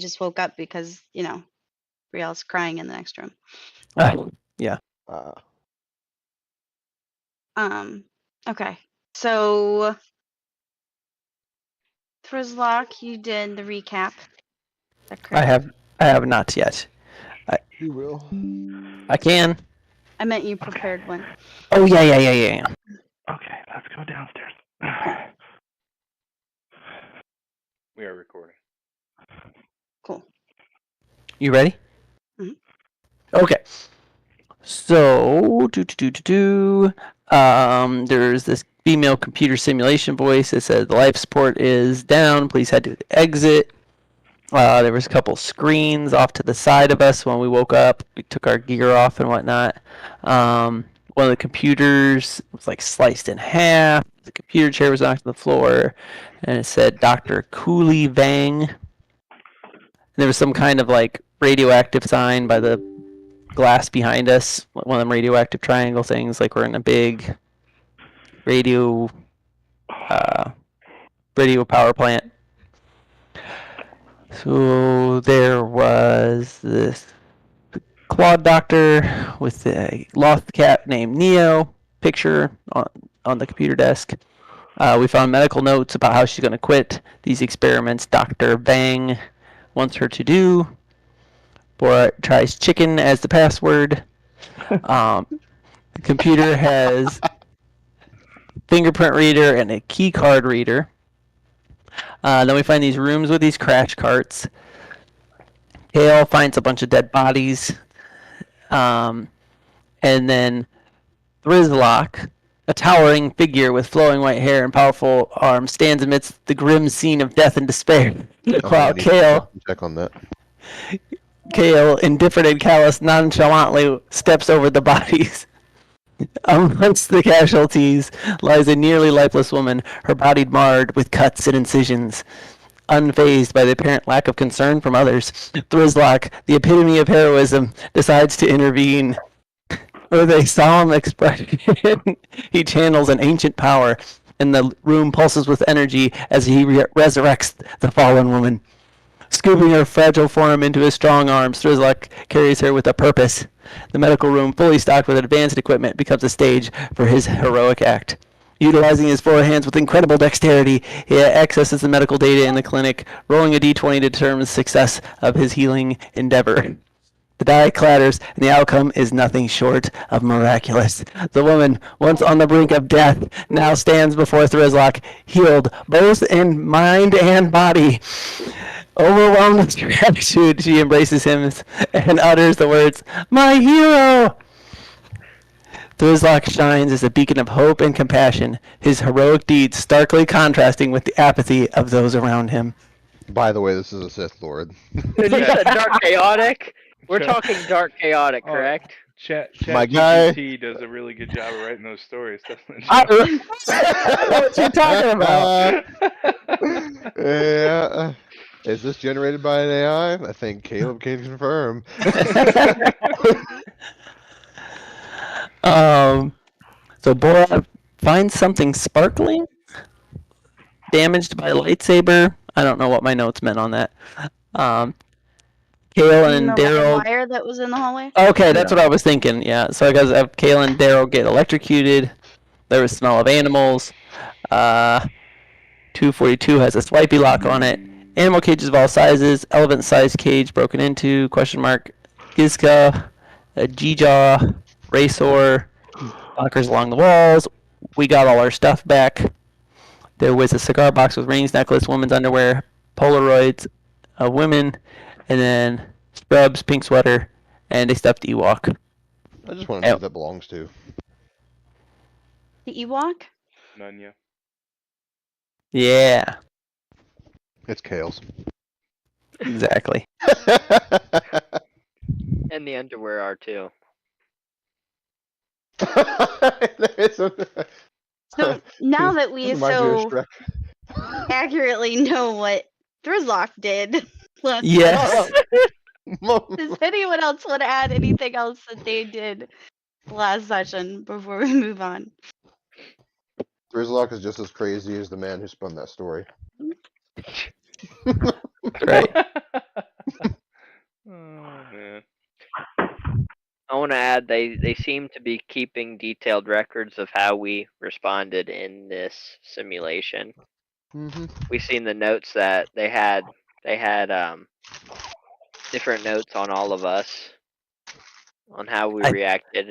just woke up because, Brielle's crying in the next room. Yeah. Okay. So, Thrizlock, you did the recap. Is that correct? I have not yet. You will. I can. I meant you prepared one. Oh, yeah. Okay, let's go downstairs. We are recording. Cool. You ready? Mhm. Okay. So, there's this female computer simulation voice that says the life support is down. Please head to the exit. There was a couple screens off to the side of us when we woke up. We took our gear off and whatnot. One of the computers was like sliced in half. The computer chair was knocked to the floor, and it said Dr. Cooley Vang. And there was some kind of like radioactive sign by the glass behind us, one of them radioactive triangle things, like we're in a big radio power plant. So there was this Claude doctor with a lost cat named Neo picture on the computer desk. We found medical notes about how she's going to quit these experiments Dr. Bang wants her to do. Bora tries chicken as the password. The computer has fingerprint reader and a key card reader. Then we find these rooms with these crash carts. Kale finds a bunch of dead bodies. And then Thrizlock, a towering figure with flowing white hair and powerful arms, stands amidst the grim scene of death and despair. While Kale... Check on that. Kale, indifferent and callous, nonchalantly steps over the bodies. Amongst the casualties lies a nearly lifeless woman, her body marred with cuts and incisions. Unfazed by the apparent lack of concern from others, Thrizlock, the epitome of heroism, decides to intervene. With a solemn expression, he channels an ancient power, and the room pulses with energy as he resurrects the fallen woman. Scooping her fragile form into his strong arms, Thrizlock carries her with a purpose. The medical room, fully stocked with advanced equipment, becomes a stage for his heroic act. Utilizing his four hands with incredible dexterity, he accesses the medical data in the clinic, rolling a d20 to determine the success of his healing endeavor. The die clatters, and the outcome is nothing short of miraculous. The woman, once on the brink of death, now stands before Thrizlock, healed both in mind and body. Overwhelmed with gratitude, she embraces him and utters the words, "My hero!" Thrizlock shines as a beacon of hope and compassion, his heroic deeds starkly contrasting with the apathy of those around him. By the way, this is a Sith Lord. You said dark chaotic? We're talking dark chaotic, correct? My guy ChatGPT does a really good job of writing those stories, doesn't it? What you talking about? Yeah. Is this generated by an AI? I think Caleb can confirm. So Bora finds something sparkling, damaged by a lightsaber. I don't know what my notes meant on that. Kale and Daryl. The wire that was in the hallway? Okay, that's what I was thinking. Yeah, so I guess Kale and Daryl get electrocuted. There was smell of animals. 242 has a swipey lock on it. Animal cages of all sizes. Elephant-sized cage broken into. Question mark. Gizka. A G-Jaw. Racor. Lockers along the walls. We got all our stuff back. There was a cigar box with rings, necklace, women's underwear, Polaroids of women, and then scrubs, pink sweater, and a stuffed Ewok. I just want to know who that belongs to. The Ewok? Nunya. Yeah. It's Kale's. Exactly. And the underwear are too. So now that we so accurately know what Thrizlock did, yes. Does anyone else want to add anything else that they did last session before we move on? Thrizlock is just as crazy as the man who spun that story. Right. Oh man. I want to add they seem to be keeping detailed records of how we responded in this simulation. Mhm. We seen the notes that they had different notes on all of us on how we I- reacted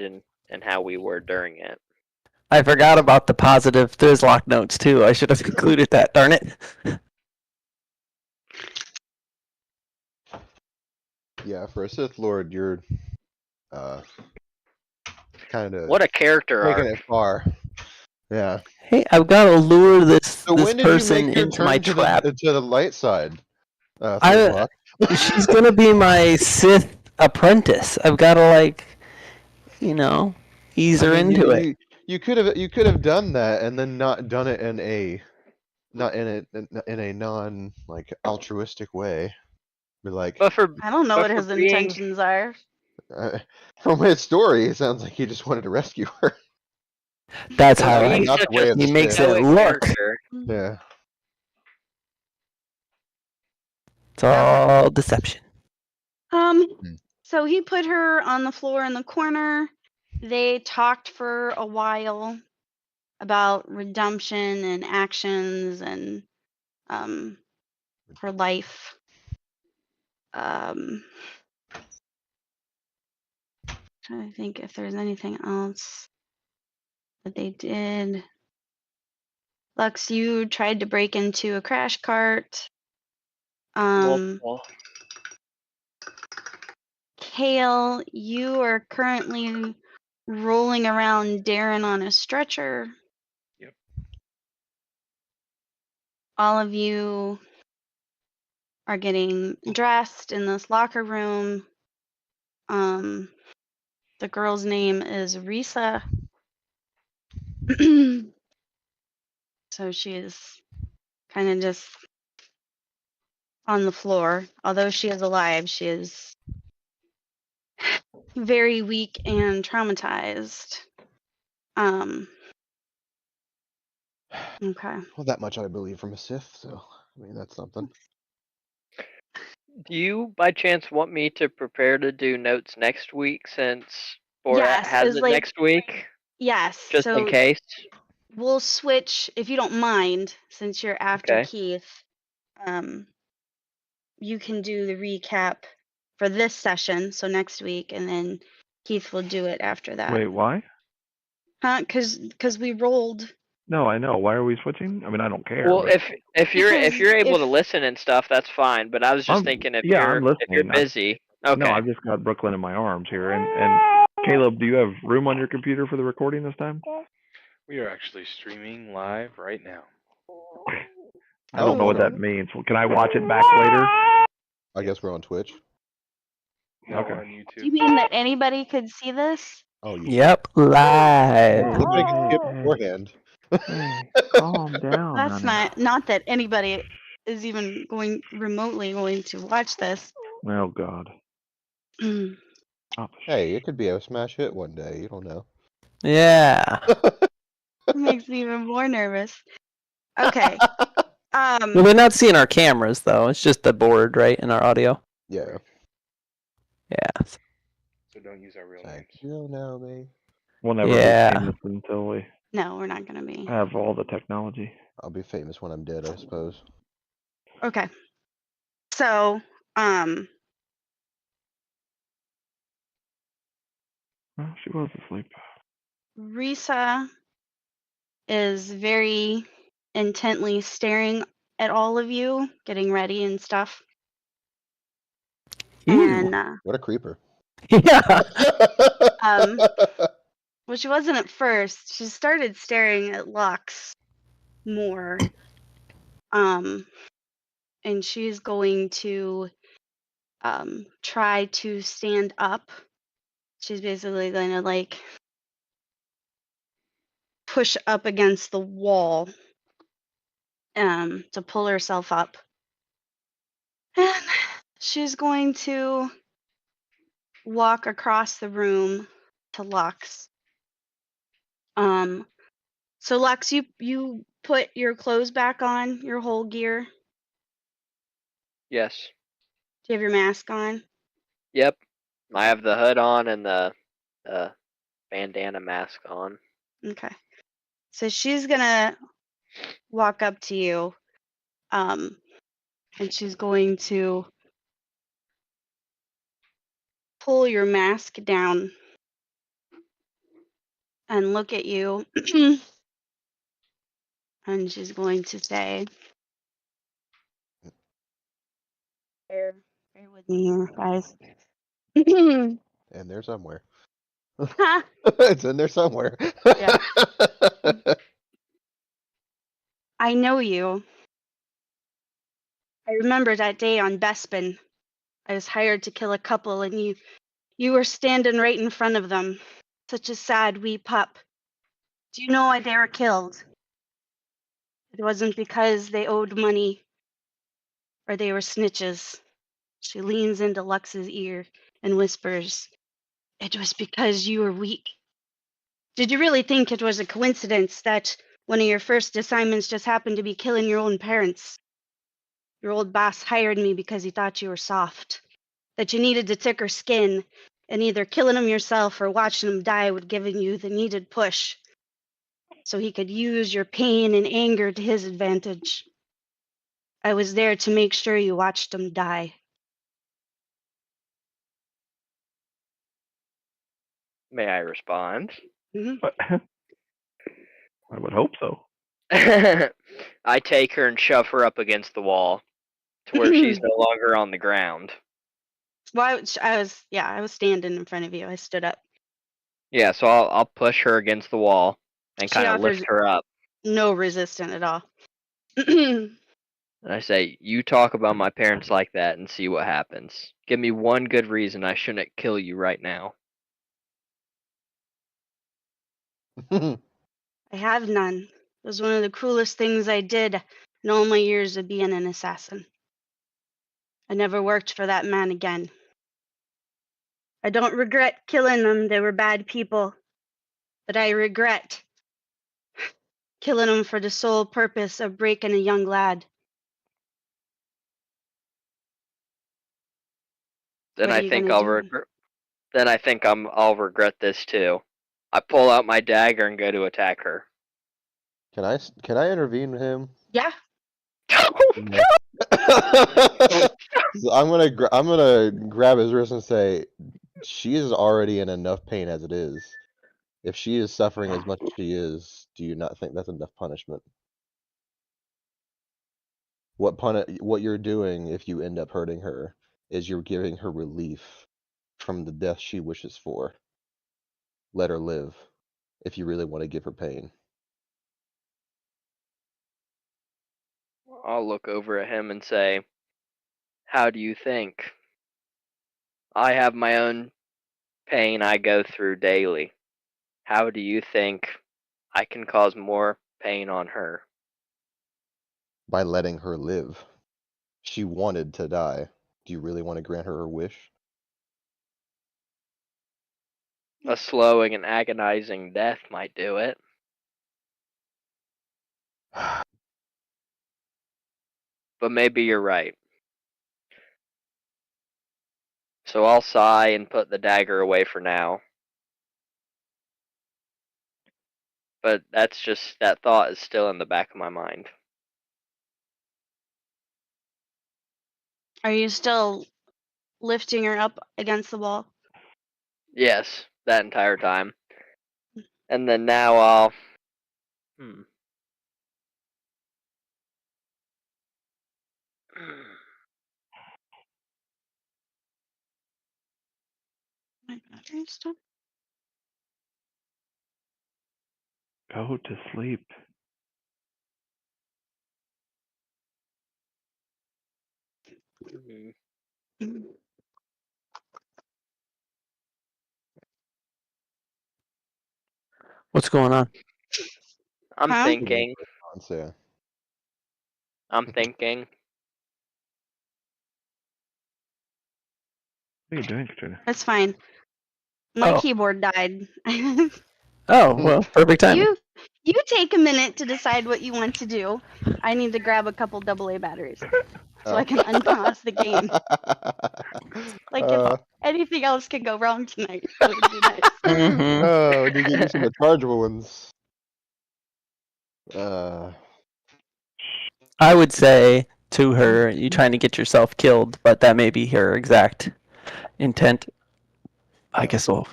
and how we were during it. I forgot about the positive Thizzlock notes too. I should have included that. Darn it. Yeah, for a Sith Lord, you're kind of What a character taking arc. it far. Yeah. Hey, I've got to lure this So when did you person make your into my turn to trap. the light side, I Thirdlock? she's gonna be my Sith apprentice. I've got to ease I her mean, into it. you could have done that and then not done it in a non like altruistic way. Be like, But for I don't know but what for his being intentions are. from his story, it sounds like he just wanted to rescue her. That's for how Not, being not such the way a of the he makes Sith. it stoic look. character, Yeah. It's all deception. Um, Hmm. so he put her on the floor in the corner. They talked for a while about redemption and actions and her life. Trying to think if there's anything else that they did. Lux, you tried to break into a crash cart. multiple. Kale, you are currently rolling around Darren on a stretcher. Yep. All of you are getting dressed in this locker room. The girl's name is Risa. So she is kind of just on the floor. Although she is alive, she is very weak and traumatized. Okay. Well, that much I believe from a Sith, so I mean that's something. Do you by chance want me to prepare to do notes next week since Borat Yes, has is it like next week? yes. Just in So case? we'll switch if you don't mind, since you're after Okay. Keith. You can do the recap for this session, so next week, and then Keith will do it after that. Wait, why? Huh? Because we rolled. No, I know. Why are we switching? I mean, I don't care. Well, But if you're Because able to if listen and stuff, that's fine. But I was just thinking if yeah, I'm you're listening. busy. No, Okay. I've just got Brooklyn in my arms here. And Caleb, do you have room on your computer for the recording this time? We are actually streaming live right now. I don't know what Oh. that means. Can I watch it back later? I guess we're on Twitch. No, Okay. we're on Do YouTube. you mean that anybody could see this? Oh, you Yep, live. Anybody can see it Hey. beforehand. Hey, calm down. That's honey. not that anybody is even going remotely going to watch this. Oh God. It Oh, Hey, it could be a smash hit one day. You don't know. Yeah. makes me even more nervous. Okay. Well, they're not seeing our cameras though. It's just the board, right, in our audio. Yeah. Yeah. So don't use our real It's like, names. you don't know me. we'll never Yeah. be famous until we No, we're not gonna be. have all the technology. I'll be famous when I'm dead, I suppose. Okay. So, Oh, she was asleep. Risa is very intently staring at all of you, getting ready and stuff. Ew. And What a creeper. Yeah. well, she wasn't at first. She started staring at Lux more. And she's going to try to stand up. She's basically going to like push up against the wall to pull herself up. And she's going to walk across the room to Lux. So Lux, you put your clothes back on, your whole gear. Yes. Do you have your mask on? Yep. I have the hood on and the bandana mask on. Okay. So she's gonna walk up to you, and she's going to pull your mask down and look at you, and she's going to say, bear with me here, guys. In there somewhere. It's in there somewhere. Yeah. I know you. I remember that day on Bespin. I was hired to kill a couple, and you were standing right in front of them. Such a sad wee pup. Do you know why they were killed? It wasn't because they owed money or they were snitches. She leans into Lux's ear and whispers, "It was because you were weak." Did you really think it was a coincidence that one of your first assignments just happened to be killing your own parents? Your old boss hired me because he thought you were soft, that you needed the thicker skin, and either killing them yourself or watching them die would give you the needed push, so he could use your pain and anger to his advantage. I was there to make sure you watched them die. May I respond? Mhm. But I would hope so. I take her and shove her up against the wall to where she's no longer on the ground. Well, I was standing in front of you. I stood up. Yeah, so I'll push her against the wall and She kind of offers lift her up. no resistance at all. And I say, "You talk about my parents like that and see what happens. Give me one good reason I shouldn't kill you right now." I have none. It was one of the cruelest things I did in all my years of being an assassin. I never worked for that man again. I don't regret killing them. They were bad people. But I regret killing them for the sole purpose of breaking a young lad. Then What are I you think gonna I'll do? regret. Then I think I'll regret this too. I pull out my dagger and go to attack her. Can I intervene with him? Yeah. No. So I'm gonna grab his wrist and say, she is already in enough pain as it is. If she is suffering as much as she is, do you not think that's enough punishment? What you're doing if you end up hurting her is you're giving her relief from the death she wishes for. Let her live if you really want to give her pain. I'll look over at him and say, "How do you think? I have my own pain I go through daily. How do you think I can cause more pain on her?" By letting her live. She wanted to die. Do you really want to grant her her wish? A slowing and agonizing death might do it. But maybe you're right. So I'll sigh and put the dagger away for now. But that thought is still in the back of my mind. Are you still lifting her up against the wall? Yes, that entire time. And then now I'll... My battery's still. Go to sleep. Mhm. What's going on? I'm Huh? thinking. Yeah. I'm thinking. What are you doing, Katrina? That's fine. My Oh. keyboard died. Oh, well, perfect timing. You take a minute to decide what you want to do. I need to grab a couple AA batteries. so I can unpause the game. Like if Uh, anything else can go wrong tonight, that would be nice. Mhm. oh, did get you some rechargeable ones. I would say to her, "You trying to get yourself killed," but that may be her exact intent. I guess we'll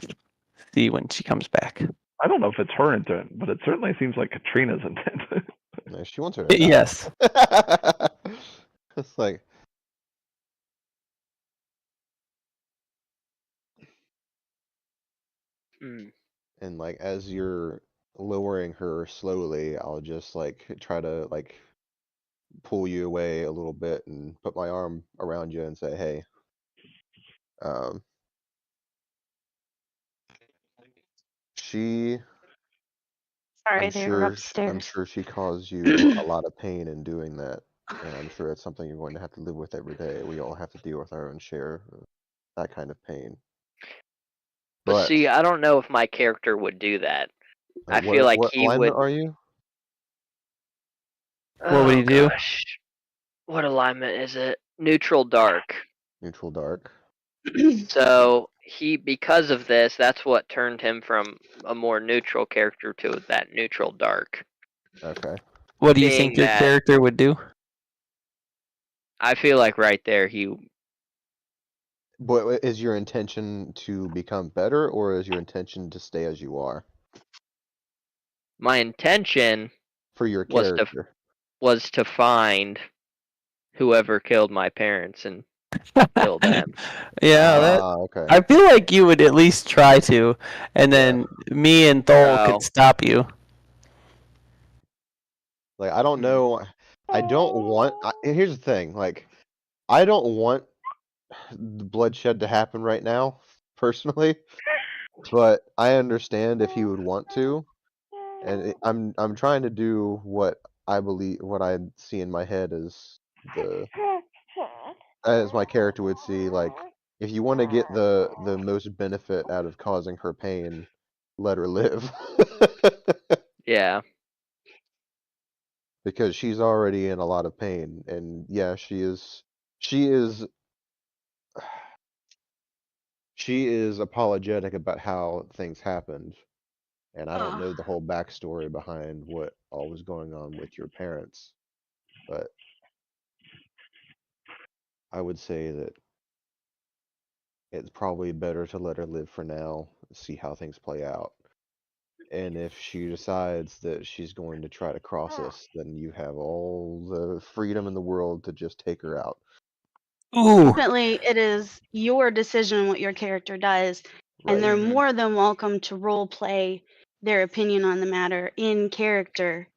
see when she comes back. I don't know if it's her intent, but it certainly seems like Katrina's intent. no, she wants her to die. Yes. It's like, Hmm. and like as you're lowering her slowly, I'll just like try to like pull you away a little bit and put my arm around you and say, "Hey, um, she, Sorry, they were I'm upstairs. sure she caused you a lot of pain in doing that, and I'm sure it's something you're going to have to live with every day. We all have to deal with our own share of that kind of pain." But But see, I don't know if my character would do that. I feel like what he alignment would. are you? What would Oh he do? gosh, what alignment is it? Neutral dark. Neutral dark. So he, because of this, that's what turned him from a more neutral character to that neutral dark. Okay. What do you Being think your that character would do? I feel like right there he. But is your intention to become better, or is your intention to stay as you are My intention for your was character? to find whoever killed my parents and kill them. Yeah, that. Okay. I feel like you would at least try to, and Yeah. then me and Thol Bro. could stop you. Like I don't Hmm. know. I don't want. Here's the thing. Like I don't want the bloodshed to happen right now, personally. But I understand if he would want to, and I'm trying to do what I believe, what I see in my head as my character would see. Like if you want to get the most benefit out of causing her pain, let her live. Yeah. Because she's already in a lot of pain, and yeah, she is she is apologetic about how things happened, and I don't Ugh. know the whole backstory behind what all was going on with your parents, but I would say that it's probably better to let her live for now, see how things play out. And if she decides that she's going to try to cross us, then you have all the freedom in the world to just take her out. Ooh. Ultimately, it is your decision what your character does, Right. and they're Mhm. more than welcome to role play their opinion on the matter in character.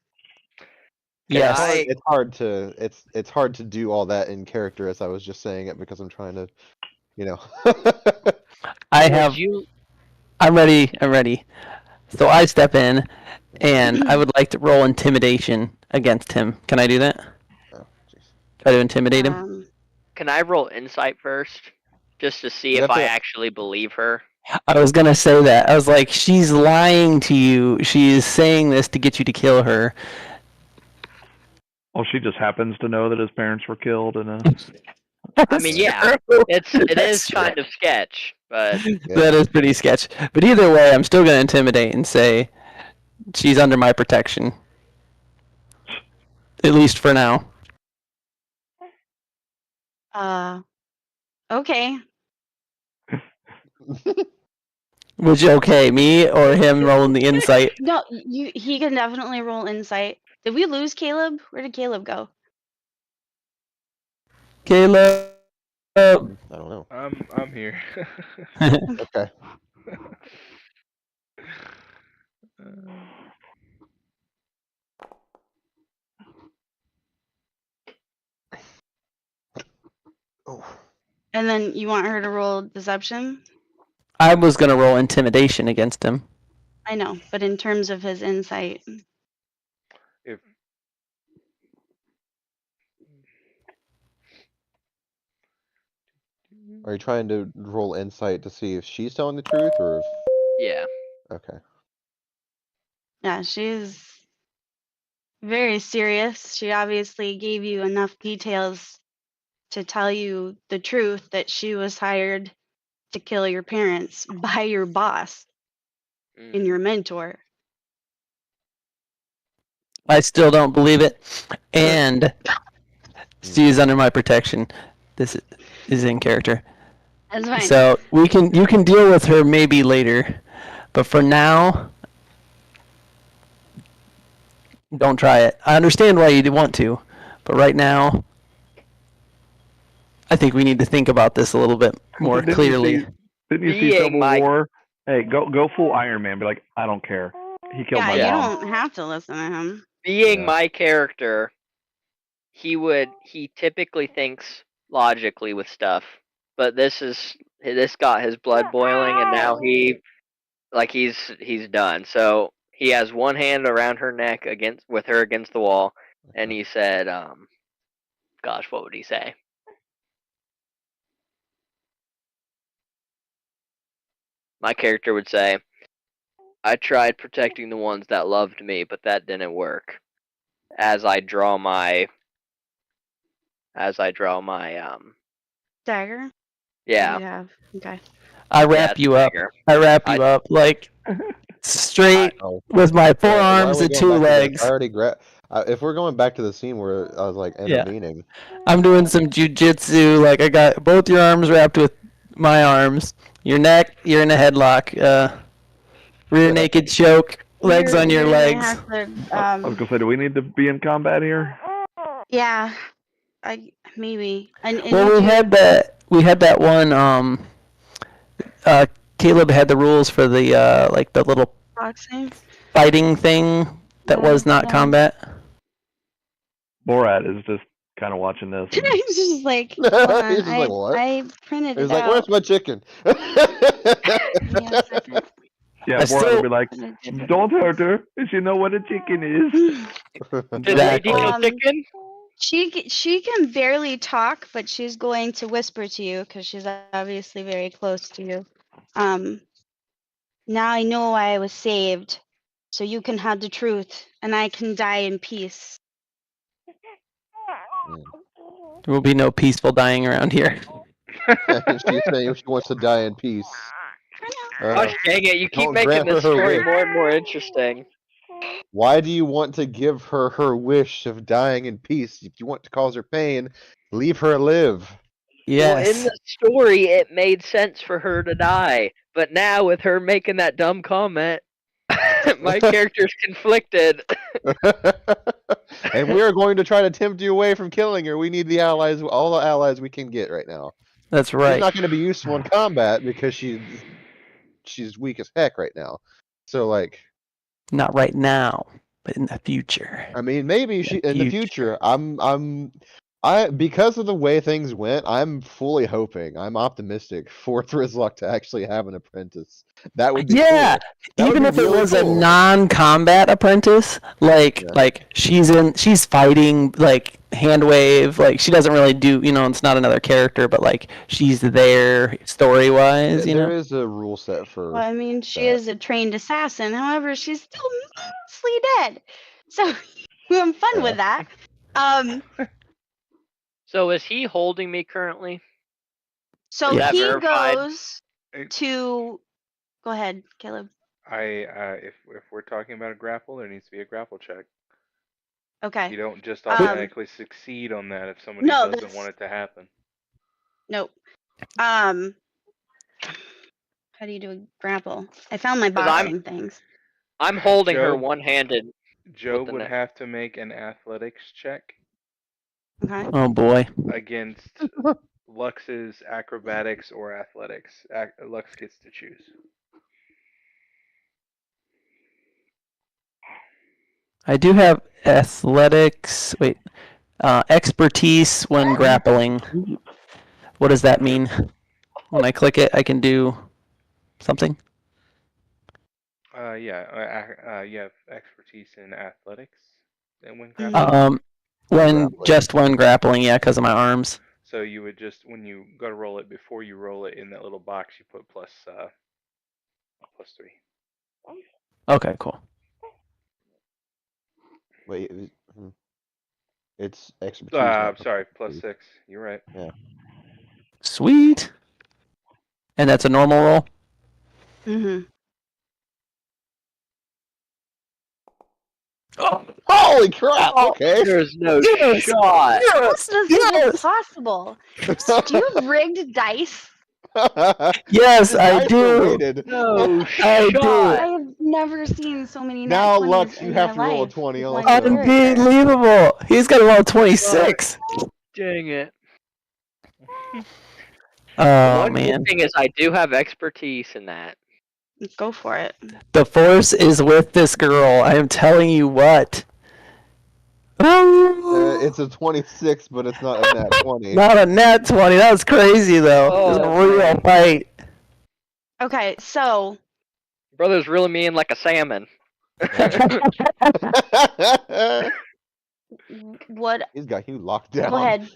Yes. I- It's hard to do all that in character as I was just saying it because I'm trying to, you know. I Would have. you? I'm ready. I'm ready. So I step in, and I would like to roll intimidation against him. Can I do that? Oh, jeez. Try to intimidate him. Can I roll insight first, just to see You if have I to- actually believe her? I was gonna say that. I was like, she's lying to you. She is saying this to get you to kill her. Well, she just happens to know that his parents were killed in a. I mean, yeah, it is That's true. kind of sketch, but That is pretty sketch. But either way, I'm still gonna intimidate and say she's under my protection. At least for now. Okay. Which okay, me or him rolling the insight? No, he can definitely roll insight. Did we lose Caleb? Where did Caleb go? Caleb. I don't know. I'm here. Okay. Oh. And then you want her to roll deception? I was gonna roll intimidation against him. I know, but in terms of his insight. If Are you trying to roll insight to see if she's telling the truth or if? yeah. Okay. Yeah, she's very serious. She obviously gave you enough details to tell you the truth that she was hired to kill your parents by your boss and your mentor. I still don't believe it, and she's under my protection. This is in character. That's fine. So you can deal with her maybe later, but for now, don't try it. I understand why you want to, but right now, I think we need to think about this a little bit more clearly. Didn't you see Being Civil my- War? Hey, go full Iron Man. Be like, I don't care. He killed Yeah, my you mom. don't have to listen to him. Being Yeah. my character, he typically thinks logically with stuff, but this got his blood boiling, and now he's done. So he has one hand around her neck with her against the wall, and he said, gosh, what would he say? My character would say, I tried protecting the ones that loved me, but that didn't work. As I draw my Dagger? yeah. You have. Okay. I wrap it's you up. dagger. I wrap you up like straight Oh, with my why are forearms we and going two back to this? legs. I already if we're going back to the scene where I was like intervening, I'm doing some jujitsu. Like I got both your arms wrapped with my arms. Your neck, you're in a headlock. Rear naked choke, legs on your You're gonna legs. have to, I was gonna say, do we need to be in combat here? yeah, maybe. And Well, would we you- had that one. Caleb had the rules for the like the little boxing. fighting thing that was not Yeah. combat. Mm-hmm. Borat is just kind of watching this. and- He's just like, He's hold on, just like, what? I printed He's it like, out. "Where's my chicken?" Give me a second. Yeah, I Borat still- would be like, don't hurt her. She know what a chicken is. Did Lady Exactly. know chicken? She can barely talk, but she's going to whisper to you because she's obviously very close to you. Now I know why I was saved, so you can have the truth, and I can die in peace. There will be no peaceful dying around here. She's saying she wants to die in peace. Gosh dang it, you keep don't making grant her this her story wish. more and more interesting. Why do you want to give her her wish of dying in peace? If you want to cause her pain, leave her live. Well, in Yes. the story, it made sense for her to die, but now with her making that dumb comment, my character's conflicted. And we are going to try to tempt you away from killing her. We need the allies, all the allies we can get right now. That's She's right. not going to be useful in combat because she's weak as heck right now. So like, Not right now, but in the future. I mean, maybe she in the future. Because of the way things went, I'm fully hoping, I'm optimistic for Thrizlock to actually have an apprentice. That would be Yeah, cool. That would even be if it really was cool. a non-combat apprentice, like Yeah. she's fighting, like hand wave, like she doesn't really do, it's not another character, but like she's there story wise, There is a rule set for. Well, I mean, she that. is a trained assassin. However, she's still mostly dead. So I'm fun with that. So is he holding me currently? So Is that he verified? goes to. Go ahead, Caleb. If we're talking about a grapple, there needs to be a grapple check. Okay. You don't just Um, automatically succeed on that if somebody no, doesn't that's- want it to happen. Nope. How do you do a grapple? I found my 'Cause I'm- boxing things. I'm holding her Joe- one-handed. Job the would net. have to make an athletics check Okay. Oh boy. against Lux's acrobatics or athletics. Lux gets to choose. I do have athletics. Wait, expertise when grappling. What does that mean? When I click it, I can do something. You have expertise in athletics, and when Mhm. grappling. When grappling, yeah, because of my arms. So you would just, when you go to roll it, before you roll it in that little box, you put plus 3. Okay, cool. Wait. It's expertise. not Sorry, plus proficiency. 6. You're right. Sweet. And that's a normal roll? Mm-hmm. Oh, Holy crap! Okay. There's no Yes. shot. This doesn't even Yes. possible. Do you have rigged dice? Yes, The I dice do. were weighted. No I do. shot. I have never seen so many nat Now, 20s Lux, in you my have to roll a life 20 with one also. character. Unbelievable. He's got to roll 26. Dang it. Oh, One man. good thing is I do have expertise in that. Go for it. The force is with this girl. I am telling you what. It's a 26, but it's not a nat 20. Not a nat 20. That was crazy, though. It was Oh, a real man. fight. Okay, so Brother's reeling me in like a salmon. what? He's got you locked down. Go ahead.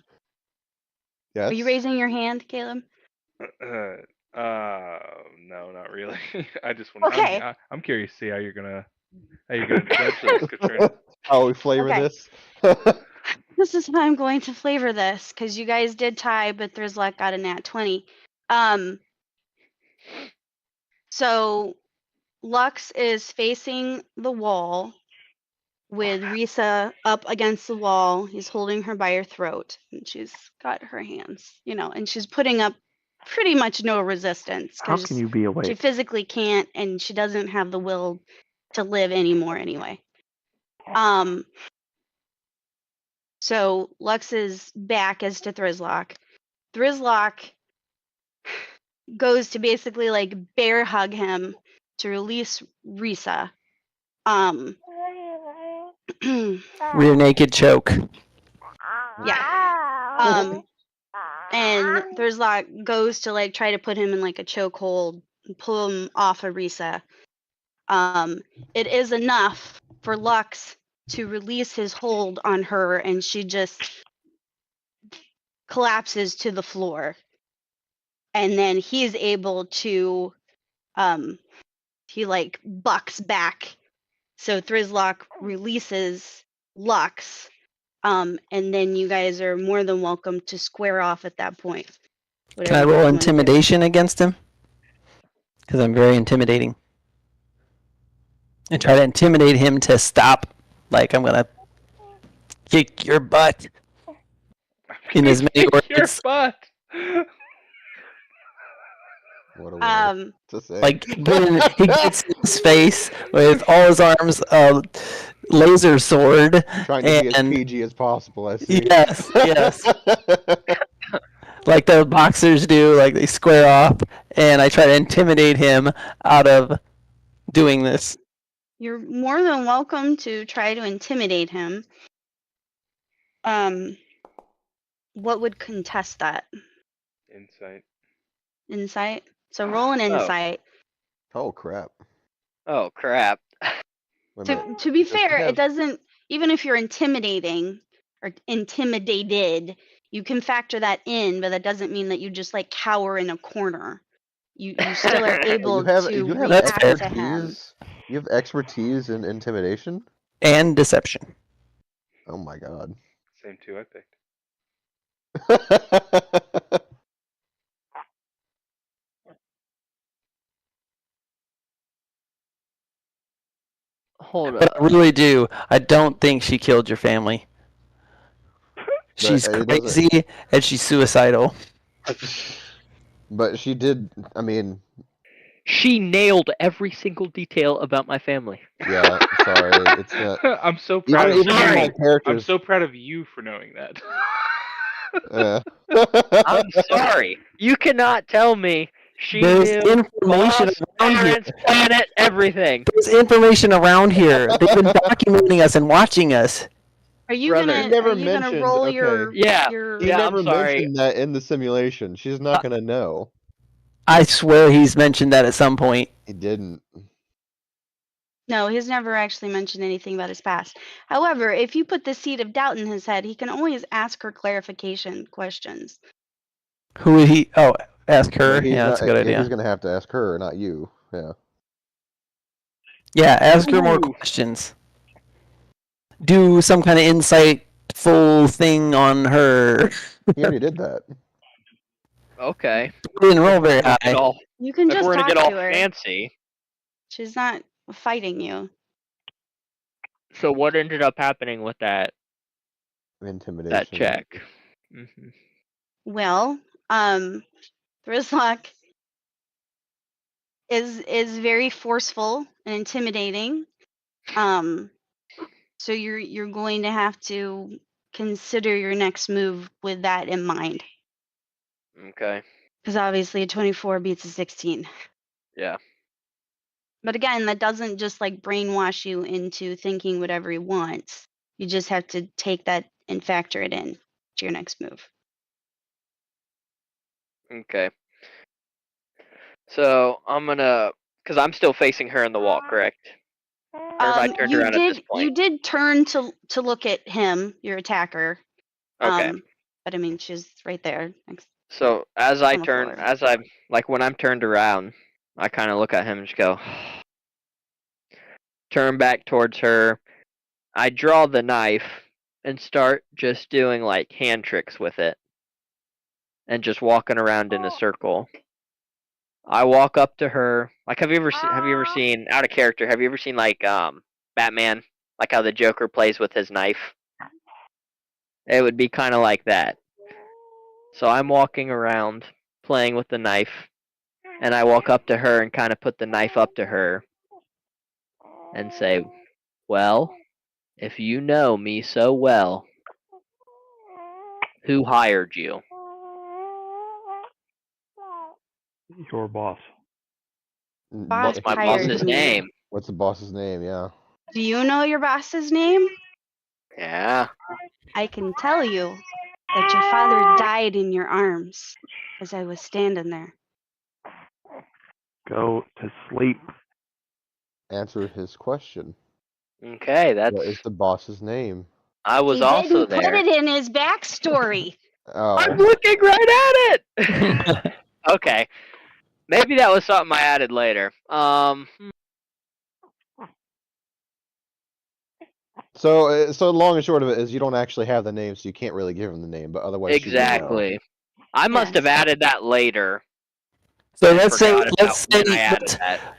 Yes. Are you raising your hand, Caleb? No, not really. I just want. Okay. I'm curious to see how you're gonna judge this, Katrina. How we flavor Okay. this? This is how I'm going to flavor this because you guys did tie, but there's luck got a nat 20. So Lux is facing the wall with Risa up against the wall. He's holding her by her throat, and she's got her hands, and she's putting up pretty much no resistance How can because you be she awake? physically can't, and she doesn't have the will to live anymore anyway. So Lux's back is to Thrizlock. Thrizlock goes to basically like bear hug him to release Risa. Rear naked choke. Yeah. And Thrizlock goes to like try to put him in like a chokehold and pull him off of Risa. It is enough for Lux to release his hold on her, and she just collapses to the floor. And then he's able to he like bucks back. So Thrizlock releases Lux. And then you guys are more than welcome to square off at that point. Can I Whatever you roll guys wanna do. intimidation against him? Because I'm very intimidating. And try to intimidate him to stop. Like, I'm going to kick your butt. In as many Kick your words. butt. What a way Um, to say. Like, he gets in his face with all his arms laser sword. Trying to be as and PG as possible, I see. yes, yes. Like the boxers do, like they square off, and I try to intimidate him out of doing this. you're more than welcome to try to intimidate him. What would contest that? Insight. Insight? So roll an insight. Oh, crap. Oh, crap. Wait a minute. To be Does he fair, have- it doesn't, even if you're intimidating or intimidated, you can factor that in, but that doesn't mean that you just like cower in a corner. You still are able to you have react fair. to him. expertise. You have expertise in intimidation? And deception. Oh my god. Same two I picked. Hold But I up. really do. I don't think she killed your family. She's it doesn't- crazy and she's suicidal. But she did, I mean, She nailed every single detail about my family. yeah, sorry. It's not. I'm so proud Even of my you. I'm characters. so proud of you for knowing that. I'm sorry. You cannot tell me she There's knew information boss, around here. parents, planet, everything. There's information around here. They've been documenting us and watching us. Are you Brother. gonna You never are you gonna mentioned- roll okay. your Yeah. your He Yeah, never I'm sorry. mentioned that in the simulation. She's not gonna know. I swear he's mentioned that at some point. He didn't. No, he's never actually mentioned anything about his past. However, if you put the seed of doubt in his head, he can always ask her clarification questions. Who would he? Oh, ask her. But he's Yeah, that's a not- good He's idea. gonna have to ask her, not you. Yeah. Yeah, ask her more Ooh. questions. Do some kind of insight full thing on her. He already did that. Okay. We didn't roll If we're very gonna get high. all, You can if just we're gonna talk get all to her. fancy, She's not fighting you. so what ended up happening with that Intimidation. check? Hmm. Well, Thrizlock is very forceful and intimidating. So you're going to have to consider your next move with that in mind. Okay. Because obviously a 24 beats a 16. Yeah. But again, that doesn't just like brainwash you into thinking whatever you want. You just have to take that and factor it in to your next move. Okay. So I'm gonna, cause I'm still facing her in the wall, correct? Or have I turned around at this point? You did turn to look at him, your attacker. Okay. But I mean, she's right there. So as I on the turn, floor. as I'm like when I'm turned around, I kind of look at him and just go, turn back towards her. I draw the knife and start just doing like hand tricks with it, and just walking around in a circle. I walk up to her. Like, have you ever seen out of character? Have you ever seen like Batman, like how the Joker plays with his knife? It would be kind of like that. So I'm walking around playing with the knife, and I walk up to her and kind of put the knife up to her and say, "Well, if you know me so well, who hired you?" Your boss. Boss What's my hired boss's me. name? What's the boss's name? Yeah. Do you know your boss's name? Yeah. I can tell you that your father died in your arms as I was standing there. Go to sleep. Answer his question. Okay, that's. What is the boss's name? I was He also didn't put there. it in his backstory. I'm Oh, looking right at it. Okay, maybe that was something I added later. so long and short of it is you don't actually have the name, so you can't really give him the name. But otherwise, she would know. Exactly. I must have Yes. added that later. So and let's say forgot about when I added that.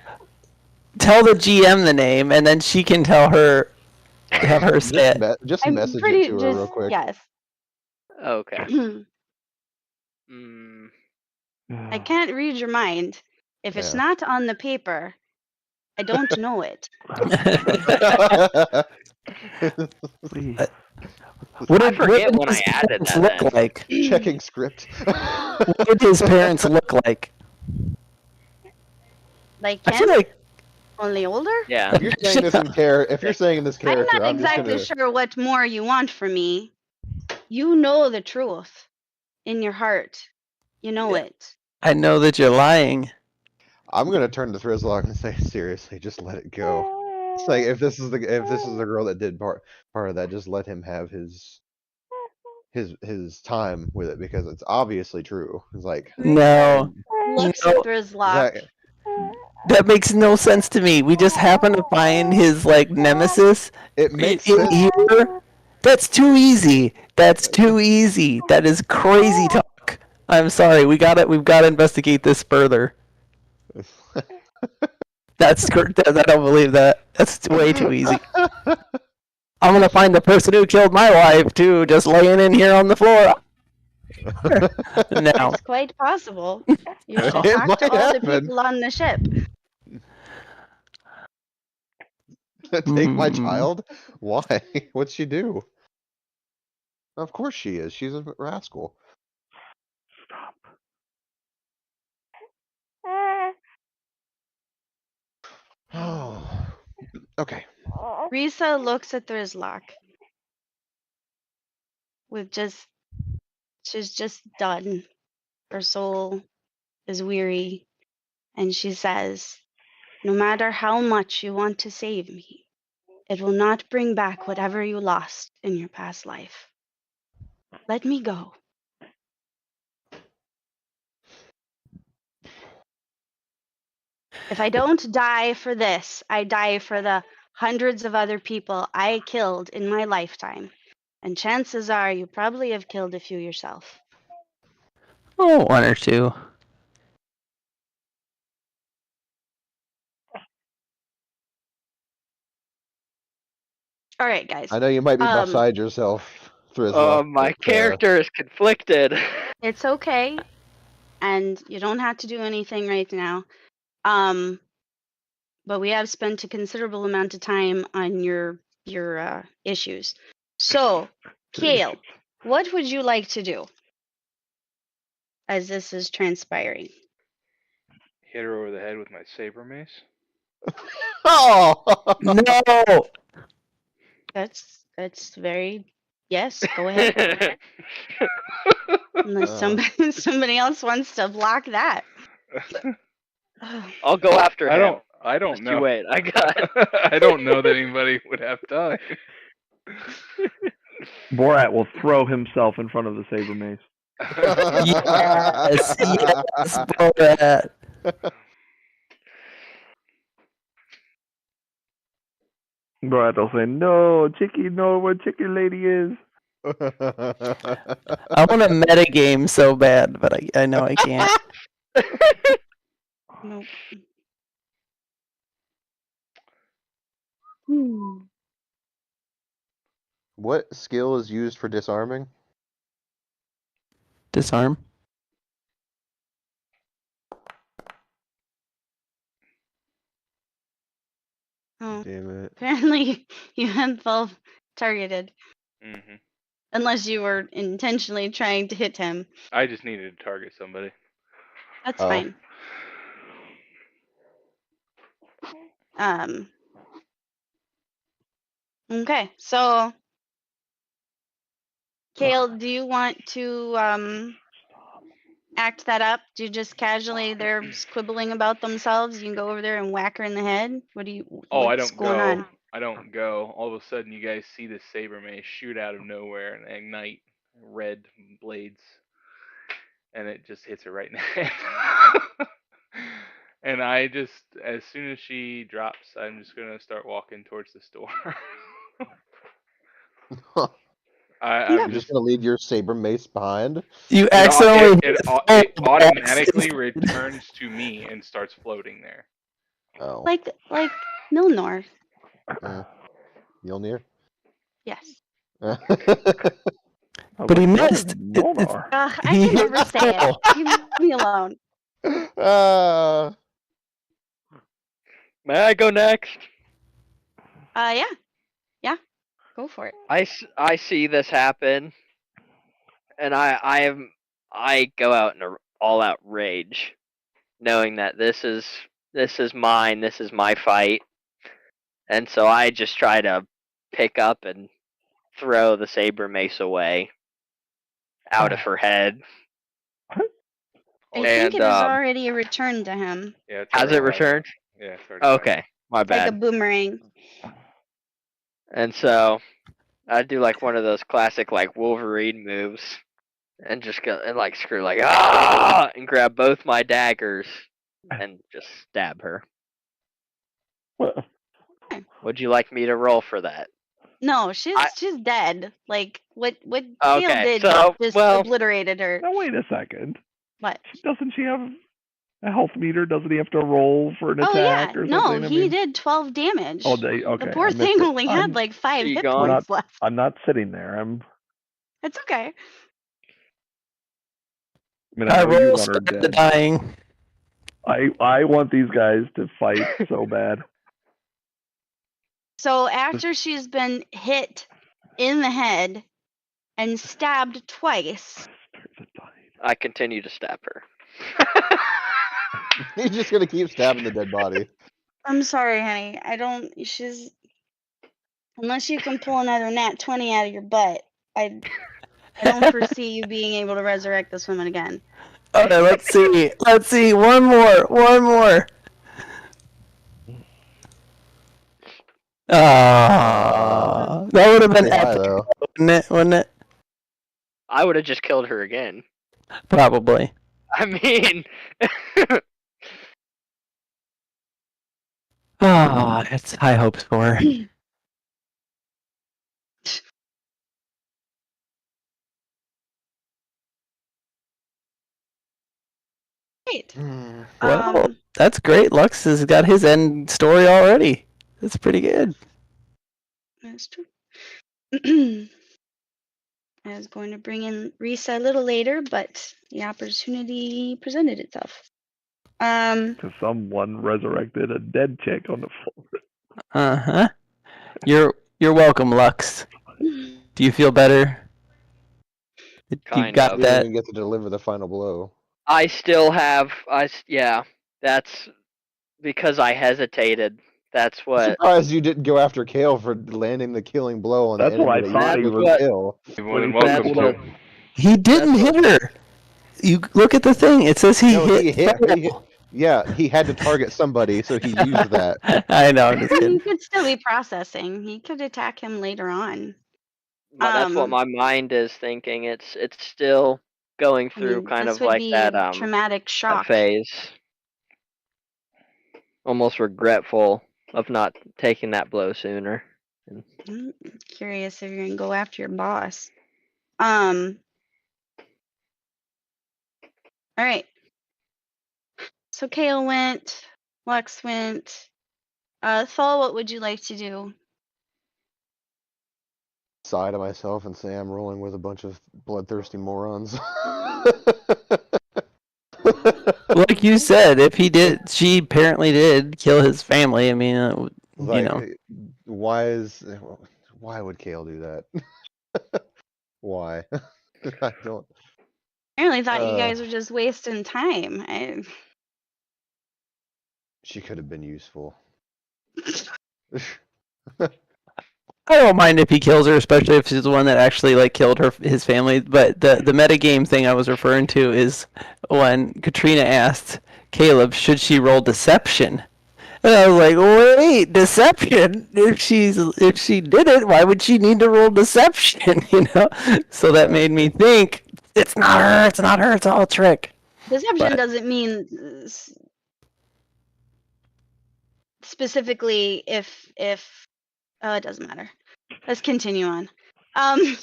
tell the GM the name, and then she can tell her, have her say it. Just I'm message pretty it to her real quick. Yes. Okay. I can't read your mind. If it's Yeah. not on the paper, I don't know it. Please. I forget when I added that look then. like? Checking script. What did his parents look like? Like I feel him? like Only older? Yeah. If you're saying this in if you're saying in this I'm character, not I'm just exactly gonna. sure what more you want from me. You know the truth in your heart. You know Yeah. it. I know that you're lying. I'm gonna turn to Thrizlock and say, seriously, just let it go. It's like if this is the girl that did part of that, just let him have his time with it because it's obviously true. It's like No, Looks no, at Thrizlock. Zach, that makes no sense to me. We just happen to find his like nemesis it makes in sense. here. That's too easy. That's too easy. That is crazy talk. I'm sorry. We've got to investigate this further. That's I don't believe that. That's way too easy. I'm gonna find the person who killed my wife too, just laying in here on the floor. Now, It's quite possible. You should It talk might to all the happen. people on the ship. Take my child? Why? What'd she do? Of course she is. She's a rascal. Stop. Oh. Okay. Risa looks at Thrizlock with she's just done. Her soul is weary, and she says, "No matter how much you want to save me, it will not bring back whatever you lost in your past life. Let me go." If I don't die for this, I die for the hundreds of other people I killed in my lifetime. And chances are you probably have killed a few yourself. Oh, one or two. All right, guys. I know you might be Um, beside yourself through his luck. My but, character is conflicted. It's okay, and you don't have to do anything right now. But we have spent a considerable amount of time on your issues. So, Kale, what would you like to do as this is transpiring? Hit her over the head with my saber mace. Oh! No! That's very yes. Go ahead. Unless somebody else wants to block that. I'll go after him. I don't Just know. you wait. I got. I don't know that anybody would have time. Borat will throw himself in front of the saber mace. Yes, yes, Borat. Borat will say, "No, Chicky, know where Chicky Lady is." I want to metagame so bad, but I know I can't. Nope. What skill is used for disarming? Disarm. Oh, Damn it. apparently you hadn't felt targeted. Hmm. Unless you were intentionally trying to hit him. I just needed to target somebody. That's Oh. fine. Okay, so Kale, do you want to act that up? Do you just casually they're quibbling about themselves? You can go over there and whack her in the head? What do you Oh, I what's don't going go. on? I don't go. All of a sudden, you guys see this saber mace shoot out of nowhere and ignite red blades, and it just hits her right in the head. And I just, as soon as she drops, I'm just gonna start walking towards the store. I'm You're Okay. just gonna leave your saber mace behind? You it, accidentally it, it, hit it full by automatically accident. returns to me and starts floating there. Oh. Like Milnor. Mjolnir? Yes. I was But he like, missed. Molnar. I He can hit never say it. full. Leave me alone. May I go next? Yeah. Yeah. Go for it. I see this happen, and I go out in a all out rage, knowing that this is mine. This is my fight, and so I just try to pick up and throw the saber mace away out of her head. I think And it has already returned to him. Yeah, it's has already it back. returned? Yeah, it's already back. Okay, my Like a bad. boomerang. And so I do like one of those classic like Wolverine moves, and just go and like screw like ah, and grab both my daggers and just stab her. Well, Would you like me to roll for that? No, she's dead. Like what Okay, Kale did so, just well- obliterated her. now wait a second. What? Doesn't she have a health meter? Doesn't he have to roll for an Oh yeah, attack or no, something? I he mean, did 12 damage. Oh, okay. The poor I missed thing it. only had like 5 You hit gone? points left. I'm not sitting there. It's okay. I mean, I I know you roll want her spread the dead. dying. I want these guys to fight so bad. So after she's been hit in the head and stabbed twice, I continue to stab her. He's just gonna keep stabbing the dead body. I'm sorry, honey. I don't. She's unless you can pull another nat 20 out of your butt. I don't foresee you being able to resurrect this woman again. Okay, let's see. Let's see. One more. Ah, that would have been Pretty high, epic, though. wouldn't it? I would have just killed her again. Probably. I mean, Ah, it's high hopes for her. Right. Well, that's great. Lux has got his end story already. That's pretty good. That's true. I was going to bring in Risa a little later, but the opportunity presented itself. To someone resurrected a dead chick on the floor. Uh-huh. You're welcome, Lux. Do you feel better? You Kind got of. You didn't that? even get to deliver the final blow. I still have. Yeah. That's because I hesitated. That's I'm what. surprised you didn't go after Kale for landing the killing blow on That's the what enemy I that thought you he were was- kill. You're more than When he said welcome That's to. what- He didn't That's hit her. You look at the thing. It says he No, hit. he hit. Fail. He hit. Yeah, he had to target somebody, so he used that. I know. I'm just He kidding. could still be processing. He could attack him later on. That's what my mind is thinking. It's still going I through mean, kind this of would like be that traumatic that shock. phase. Almost regretful of not taking that blow sooner. I'm curious if you're gonna go after your boss. All right. So Kale went. Lux went. Thal, what would you like to do? Sigh to myself and say I'm rolling with a bunch of bloodthirsty morons. Like you said, if he did, she apparently did kill his family. I mean, Like, know. why would Kale do that? Why? I don't. I really thought you guys were just wasting time. She could have been useful. I don't mind if he kills her, especially if she's the one that actually like killed his family. But the metagame thing I was referring to is when Katrina asked Caleb, should she roll deception? And I was like, wait, deception? If she did it, why would she need to roll deception? You know? So that made me think it's not her. It's not her. It's all a trick. Deception But- doesn't mean specifically if it doesn't matter. Let's continue on. I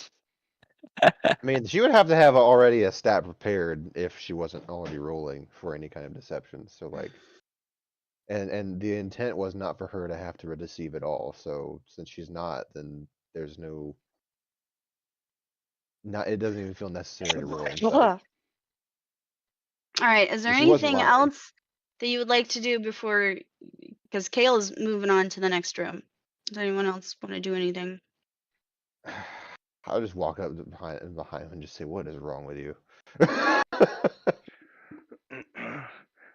mean, she would have to have already a stat prepared if she wasn't already rolling for any kind of deception. So like, and the intent was not for her to have to deceive at all. So since she's not, then there's no. Not it doesn't even feel necessary to roll. Insight. All right. Is there She wasn't anything lying. else that you would like to do before? Because Kale is moving on to the next room. Does anyone else want to do anything? I'll just walk up behind him and just say, "What is wrong with you?"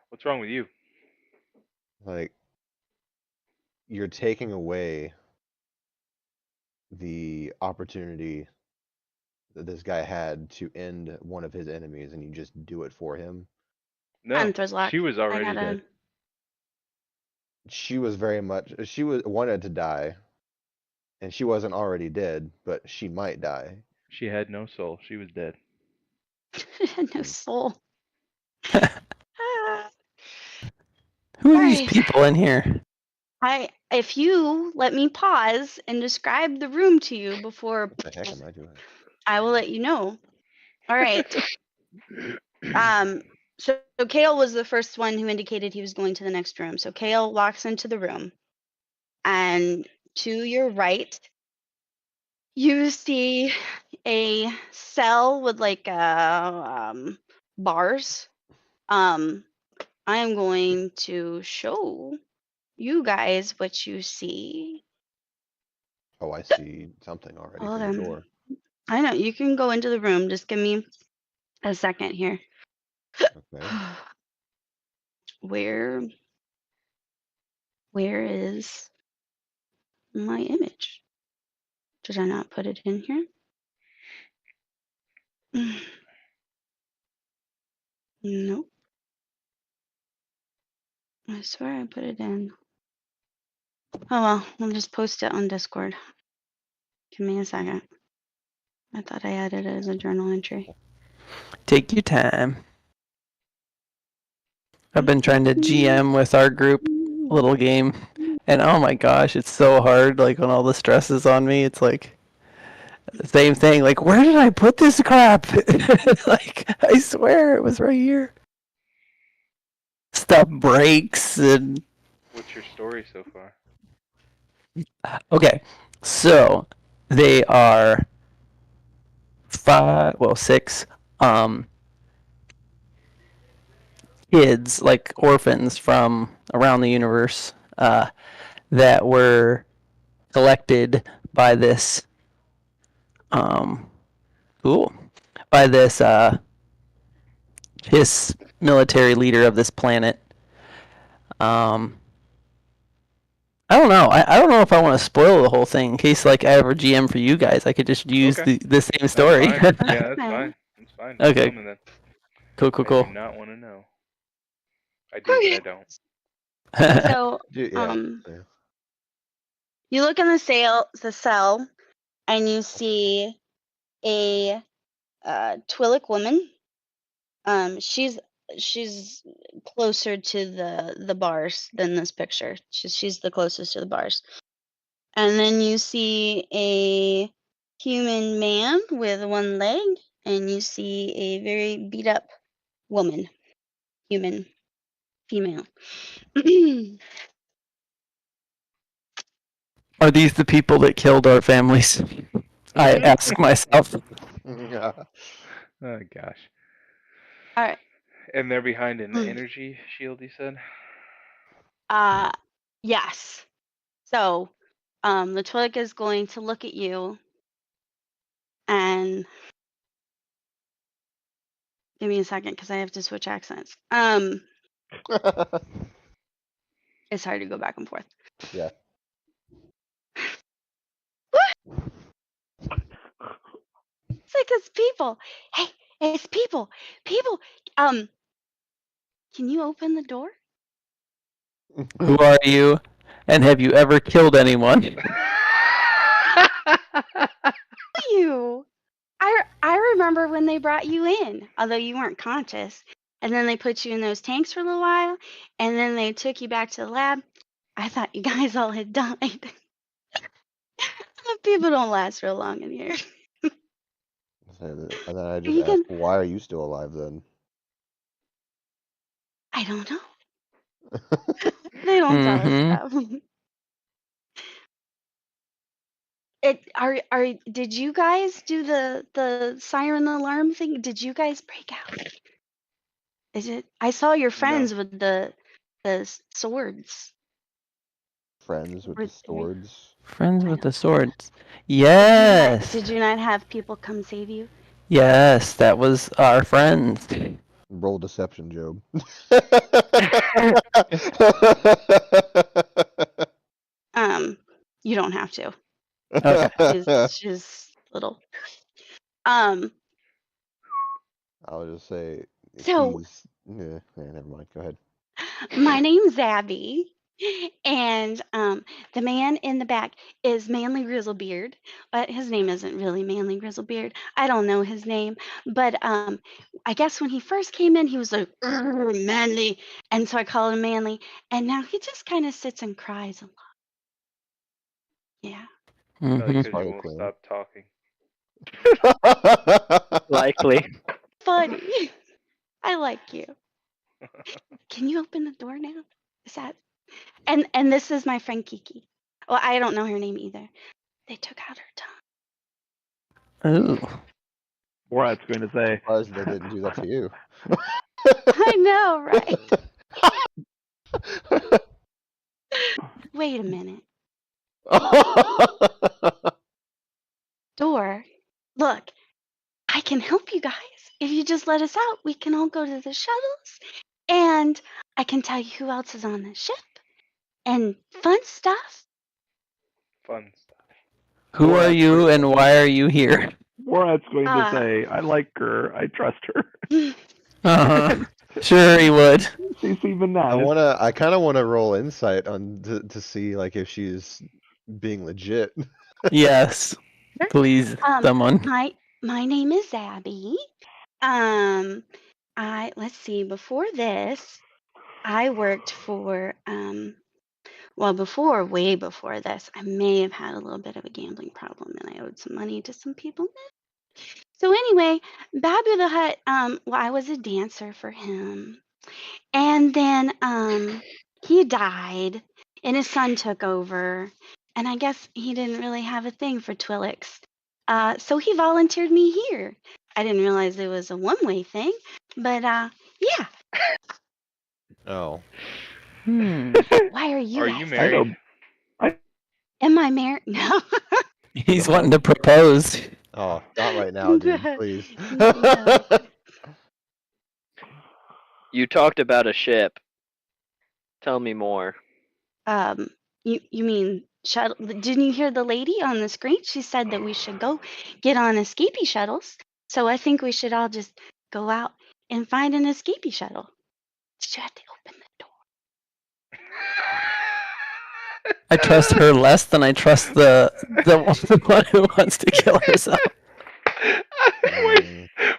What's wrong with you? Like, you're taking away the opportunity that this guy had to end one of his enemies, and you just do it for him. No, Thrizlock, she was I already gotta- dead. She was wanted to die, and she wasn't already dead, but she might die. She had no soul. She was dead. no soul. Who are these Alright. people in here? If you let me pause and describe the room to you before What the heck am I doing? I will let you know. All right. So Kale was the first one who indicated he was going to the next room. So Kale walks into the room, and to your right, you see a cell with like bars. I am going to show you guys what you see. Oh, I see something already Hold from the on. door. I know you can go into the room. Just give me a second here. Okay. Where is my image? Did I not put it in here? Nope. I swear I put it in. Oh well, I'll just post it on Discord. Give me a second. I thought I added it as a journal entry. Take your time. I've been trying to GM with our group little game, and oh my gosh, it's so hard. Like when all the stress is on me, it's like the same thing. Like, where did I put this crap? Like, I swear it was right here. stuff breaks and What's your story so far? okay. So they are six kids, like orphans from around the universe, that were collected by this um cool by this his military leader of this planet. um I don't know. I don't know if I want to spoil the whole thing in case like I ever GM for you guys. I could just use Okay. the same That's story. fine. Yeah, that's Okay. fine. That's fine. Don't Okay. tell me then. Cool. I do not want to know. I do, but I don't. So, Yeah. you look in the cell, and you see a Twillic woman. She's closer to the bars than this picture. She's the closest to the bars. And then you see a human man with one leg, and you see a very beat up woman, human, female. Are these the people that killed our families? I ask myself. Yeah. Oh gosh. All right. And they're behind an energy shield, you said? Yes. So, the Twig is going to look at you and give me a second because I have to switch accents. It's hard to go back and forth. Yeah. It's like it's people. Hey, it's people. People. Can you open the door? Who are you? And have you ever killed anyone? You. I remember when they brought you in, although you weren't conscious, and then they put you in those tanks for a little while, and then they took you back to the lab. I thought you guys all had died. People don't last real long in here. And then I just You asked, can. why are you still alive then? I don't know. They don't tell us stuff. Did you guys do the siren alarm thing? Did you guys break out? Is it? I saw your friends with the swords. Friends with Were the they- swords. Friends I with know. the swords. Did Yes. you not have people come save you? Yes, that was our friends. Roll deception, Job. You don't have to. Okay. She's little. Um. I'll just say So yeah, never mind. Go ahead. my name's Abby, and the man in the back is Manly Grizzlebeard, but his name isn't really Manly Grizzlebeard. I don't know his name, but I guess when he first came in, he was like "Urgh, Manly, and so I called him Manly, and now he just kind of sits and cries a lot. Yeah. Probably Mm-hmm. because you Probably won't clean. stop talking. Likely. Funny. I like you. Can you open the door now? Is that? And this is my friend Kiki. Well, I don't know her name either. They took out her tongue. Ooh. Borat's going to say. Surprised they didn't do that to you. I know, right? Wait a minute. Door. Look, I can help you guys. If you just let us out, we can all go to the shuttles. And I can tell you who else is on the ship. And fun stuff. Fun stuff. Who are you and why are you here? Borat's going to say, I like her. I trust her. Uh-huh. Sure he would. She's even nice. I kind of want to roll insight on to see like if she's being legit. Yes. Please, someone. My name is Abby. Let's see, before this, I worked for way before this, I may have had a little bit of a gambling problem and I owed some money to some people. So anyway, Babu the Hutt, well, I was a dancer for him. And then he died, and his son took over. And I guess he didn't really have a thing for Twilix. So he volunteered me here. I didn't realize it was a one-way thing, but yeah. Oh. Why are you Are guys? you I married? don't. Am I married? No. He's wanting to propose. Oh, not right now, dude. Please. No. You talked about a ship. Tell me more. You mean shuttle? Didn't you hear the lady on the screen? She said that we should go get on escapee shuttles. So I think we should all just go out and find an escapee shuttle. Did you have to open the door? I trust her less than I trust the one who wants to kill herself.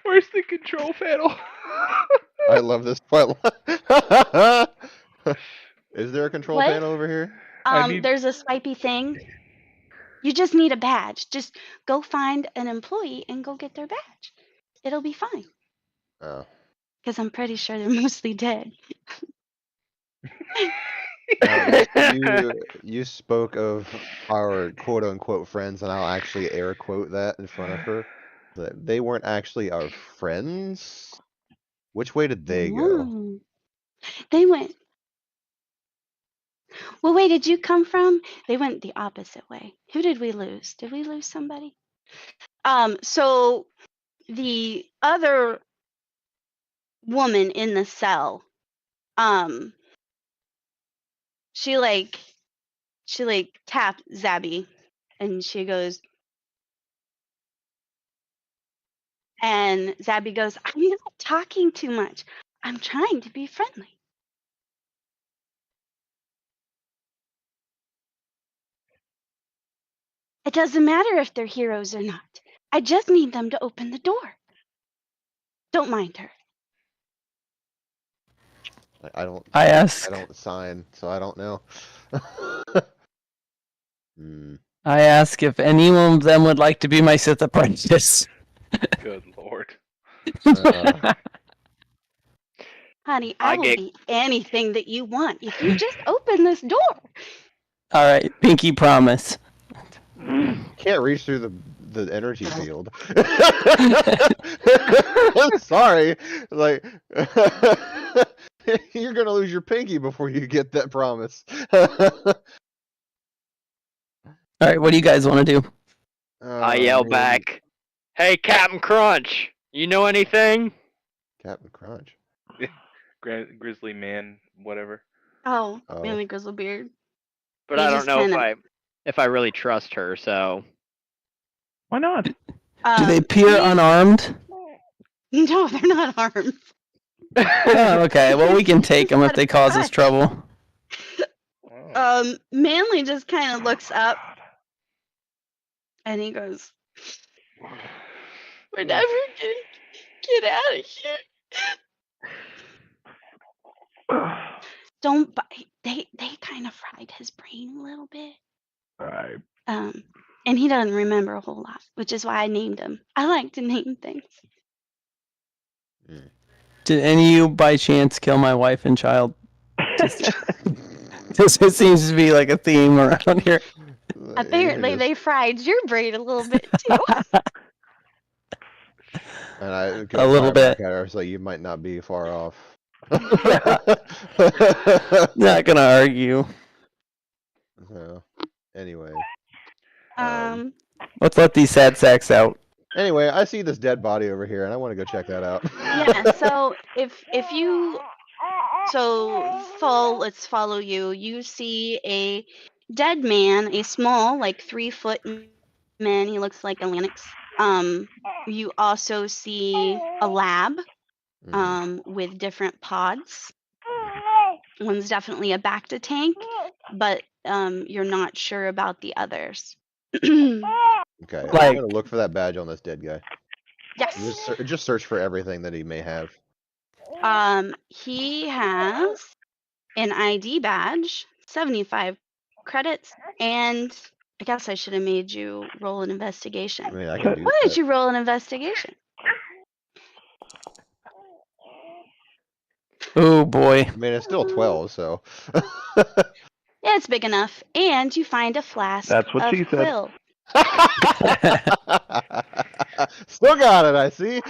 Where's the control panel? I love this part. Is there a control What? panel over here? There's a swipey thing. You just need a badge. Just go find an employee and go get their badge. It'll be fine. Oh. Because I'm pretty sure they're mostly dead. You spoke of our quote unquote friends, and I'll actually air quote that in front of her. That they weren't actually our friends. Which way did they go? Mm. They went. Well, where did you come from? They went the opposite way. Who did we lose? Did we lose somebody? So the other woman in the cell, she tapped Zabby, and she goes, and Zabby goes, I'm not talking too much. I'm trying to be friendly. It doesn't matter if they're heroes or not. I just need them to open the door. Don't mind her. I don't. I ask. I don't sign, so I don't know. I ask if any one of them would like to be my Sith apprentice. Good lord. Honey, I I will get- be anything that you want if you just open this door. All right, pinky promise. Can't reach through the energy field. I'm sorry. Like you're gonna lose your pinky before you get that promise. All right, what do you guys want to do? I yell back, "Hey, Captain Crunch! You know anything?" Captain Crunch. Grizzly man, whatever. Oh, Oh. Manly Grizzlebeard. But He I don't just know kinda- if I really trust her. So Why not? Do they appear unarmed? No, they're not armed. Oh, okay. Well, we can take them if they cause us trouble. Oh. Manly just kind of looks up and he goes, "We're never gonna get out of here." Don't bite. They kind of fried his brain a little bit. Right. And he doesn't remember a whole lot, which is why I named him. I like to name things. Did any of you, by chance, kill my wife and child? Just it seems to be like a theme around here. Apparently, they fried your brain a little bit too. And I A little back bit. at her, so you might not be far off. Not gonna argue. So, anyway. Let's let these sad sacks out. Anyway, I see this dead body over here, and I want to go check that out. Yeah. So if you let's follow you. You see a dead man, a small, like 3-foot man. He looks like a Linux. You also see a lab with different pods. One's definitely a Bacta tank, but you're not sure about the others. Okay, I'm Like- gonna look for that badge on this dead guy. Yes. Just search for everything that he may have. He has an ID badge, 75 credits, and I guess I should have made you roll an investigation. I mean, I can do Why that. did you roll an investigation? Oh boy. I mean, it's still 12, so. Yeah, it's big enough. And you find a flask That's what of she said. quill. Still got it, I see.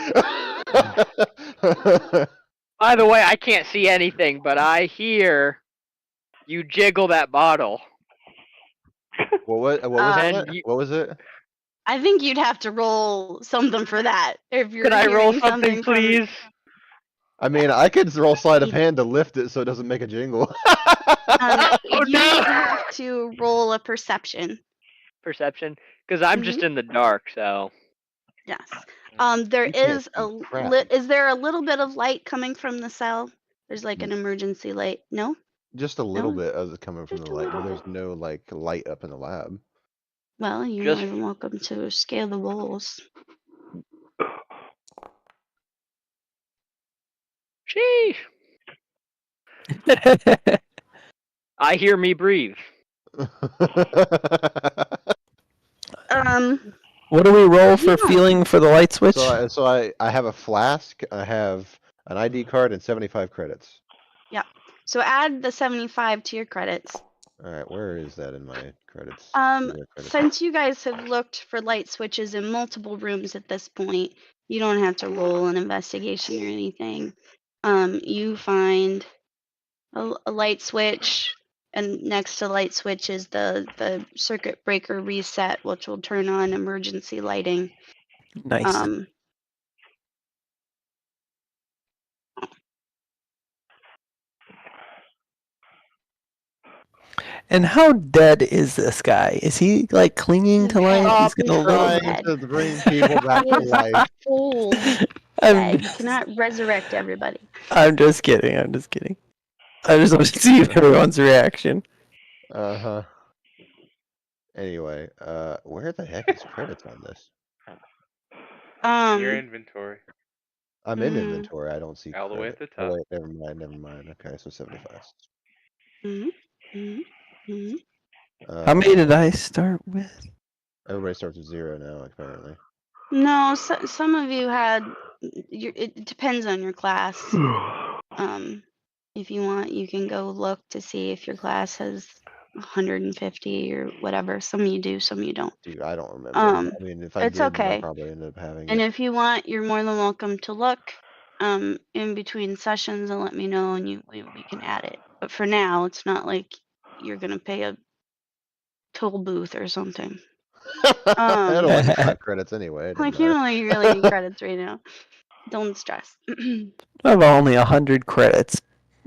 By the way, I can't see anything, but I hear you jiggle that bottle. What was on And it? you, What was it? I think you'd have to roll something for that if you're can I roll hearing something, from. please? I mean, I could roll sleight of hand to lift it so it doesn't make a jingle. Oh, You no! have to roll a perception. Perception, because I'm Mhm. just in the dark, so. Yes. There You can't is see crap. is there a little bit of light coming from the cell? There's like an emergency light. No? Just a little No, bit of it coming from just the a light, but little there's bit. no like light up in the lab. Well, you're Just- more than welcome to scale the walls. Sheesh. I hear me breathe. What do we roll for Yeah. feeling for the light switch? So I have a flask, I have an ID card, and 75 credits. So add the 75 to your credits. All right, where is that in my credits? Since you guys have looked for light switches in multiple rooms at this point, you don't have to roll an investigation or anything. You find a light switch, and next to light switch is the circuit breaker reset, which will turn on emergency lighting. Nice. And how dead is this guy? Is he like clinging to life? Stop He's got a little. dead. to bring people back to He is life. old. I'm Dead. You cannot resurrect everybody. I'm just kidding. I'm just kidding. I just want to see everyone's reaction. Uh-huh. Anyway, where the heck is credits on this? In your inventory. I'm in inventory. I don't see All the way at credit. the Oh top. wait, never mind. Okay, so 75. How many did I start with? Everybody starts with 0 now, apparently. No, some of you had. It depends on your class. If you want, you can go look to see if your class has 150 or whatever. Some of you do, some of you don't. Dude, I don't remember. Um, I mean, if I it's did, then I okay. probably ended up having And it. if you want, you're more than welcome to look in between sessions and let me know, and we can add it. But for now, it's not like you're gonna pay a toll booth or something. I had only 5 credits anyway. It Like didn't you matter. only really need credits right now. Don't stress. I have only 100 credits.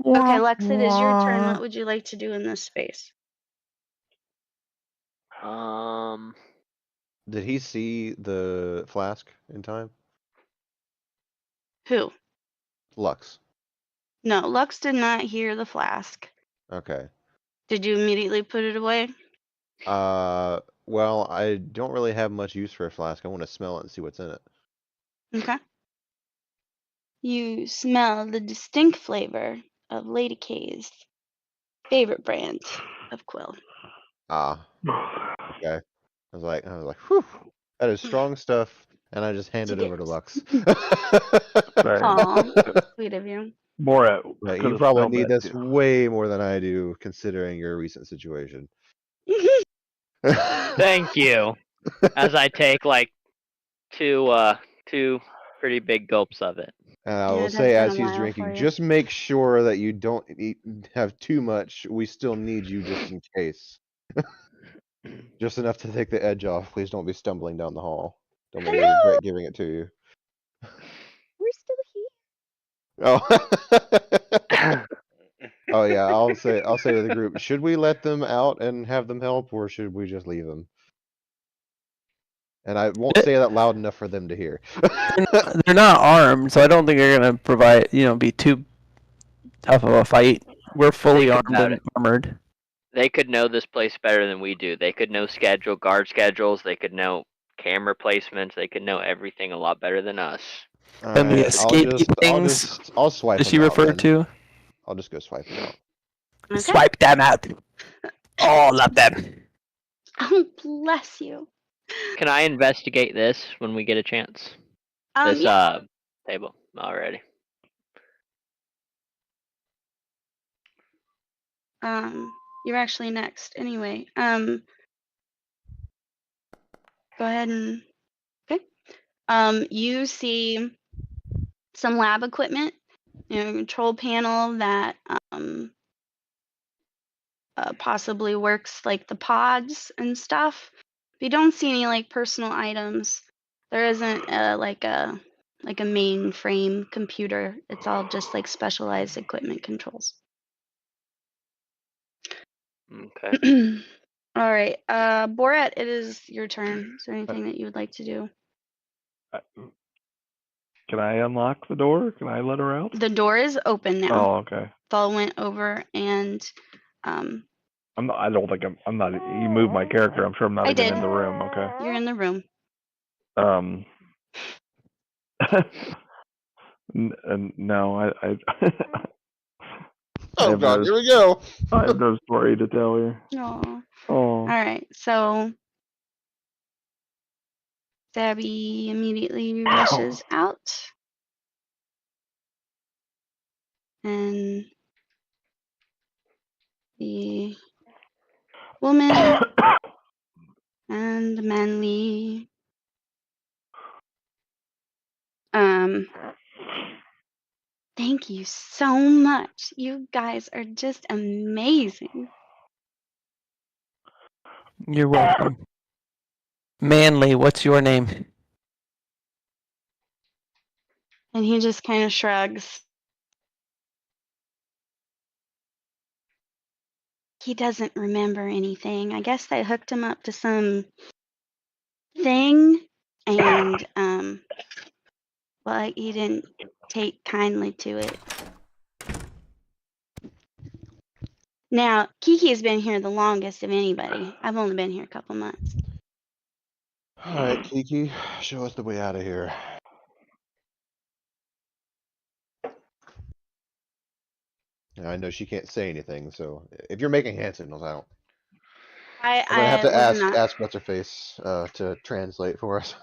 Okay, Lex, it is your turn. What would you like to do in this space? Did he see the flask in time? Who? Lux. No, Lux did not hear the flask. Okay. Did you immediately put it away? Well, I don't really have much use for a flask. I want to smell it and see what's in it. Okay. You smell the distinct flavor of Lady K's favorite brand of quill. Ah. Okay. I was like, whew, that is strong stuff, and I just hand it over to Lux. Aw, sweet of you. More Right, you probably need this way more than I do, considering your recent situation. Thank you. As I take like two pretty big gulps of it. And I Yeah, will it say, has as been a he's while drinking, for you. just make sure that you don't have too much. We still need you just in case. Just enough to take the edge off. Please don't be stumbling down the hall. Don't make me regret giving it to you. We're still here. Oh. Oh yeah, I'll say to the group, should we let them out and have them help, or should we just leave them? And I won't say that loud enough for them to hear. They're not armed, so I don't think they're gonna provide, be too tough of a fight. We're fully Think armed about and it. armored. They could know this place better than we do. They could know guard schedules. They could know camera placements. They could know everything a lot better than us. And the Alright, escape things I'll swipe that them she out referred then. to. I'll just go swipe them out. Okay. Swipe them out. All of them. Oh, bless you. Can I investigate this when we get a chance? This Yeah. table already. You're actually next anyway. Go ahead and okay. You see some lab equipment, control panel that possibly works like the pods and stuff. You don't see any like personal items. There isn't like a mainframe computer. It's all just like specialized equipment controls. Okay. All right, Borat, it is your turn. Is there anything that you would like to do? Can I unlock the door? Can I let her out? The door is open now. Oh, okay. Thal went over and I don't think I'm not. You moved my character. I'm sure I'm not I even did. in the room. Okay. You're in the room. No, I Oh God, here we go. I have no story to tell you. Oh. Oh. All right, so Sabby immediately rushes out. And the woman and Manly thank you so much. You guys are just amazing. You're welcome. Manly, what's your name? And he just kind of shrugs. He doesn't remember anything. I guess they hooked him up to some thing and well, he didn't take kindly to it. Now, Kiki has been here the longest of anybody. I've only been here a couple months. All right, Kiki, show us the way out of here. I know she can't say anything, so if you're making hand signals, I'm gonna have I to was not. ask what's her face to translate for us.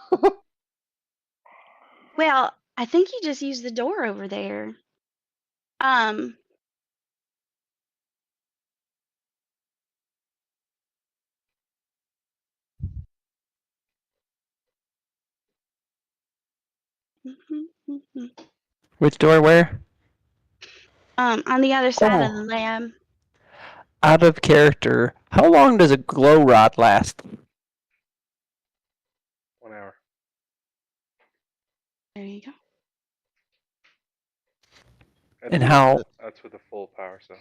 Well, I think he just used the door over there. Which door where? On the other side of Oh. the lab. Out of character. How long does a glow rod last? 1 hour. There you go. And how? That's with a full power cell.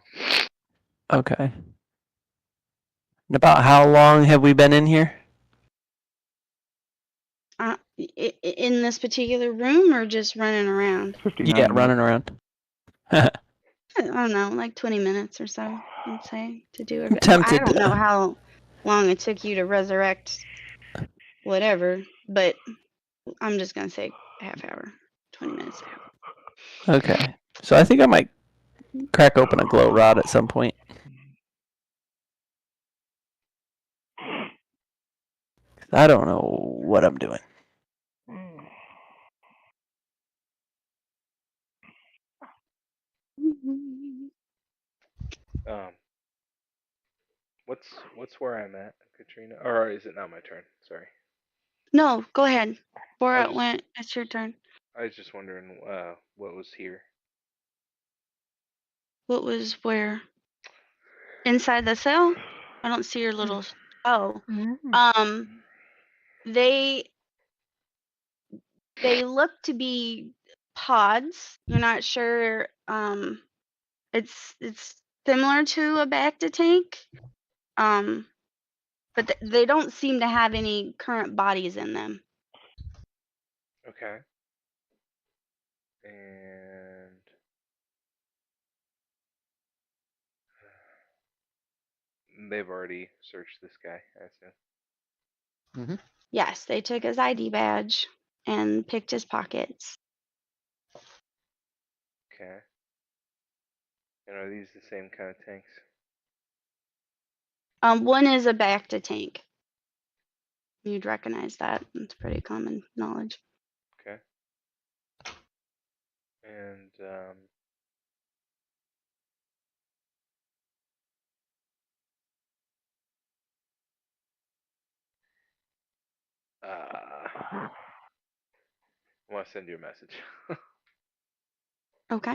Okay. And about how long have we been in here? In this particular room or just running around? 59 Yeah, minutes. running around. I don't know, like 20 minutes or so, I'd say, to do I'm it. I tempted don't know to. how long it took you to resurrect whatever, but I'm just going to say half hour, 20 minutes. Okay. So I think I might crack open a glow rod at some point. I don't know what I'm doing. What's where I'm at, Katrina? Or is it not my turn? Sorry. No, go ahead. Borat just- went. It's your turn. I was just wondering what was here. What was where? Inside the cell? I don't see your little. Oh. They look to be pods. You're not sure. It's similar to a Bacta tank. But they don't seem to have any current bodies in them. Okay. And they've already searched this guy, I assume. Yes, they took his ID badge and picked his pockets. Okay. And are these the same kind of tanks? One is a Bacta tank. You'd recognize that. It's pretty common knowledge. Okay. And I want to send you a message. Okay.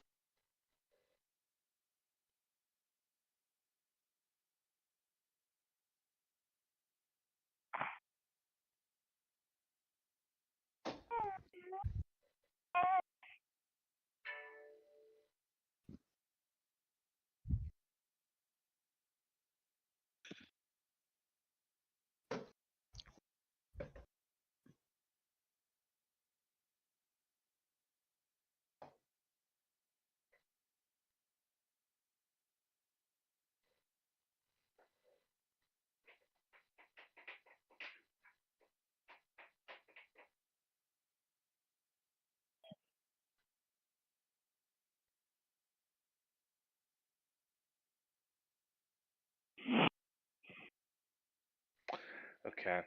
Okay.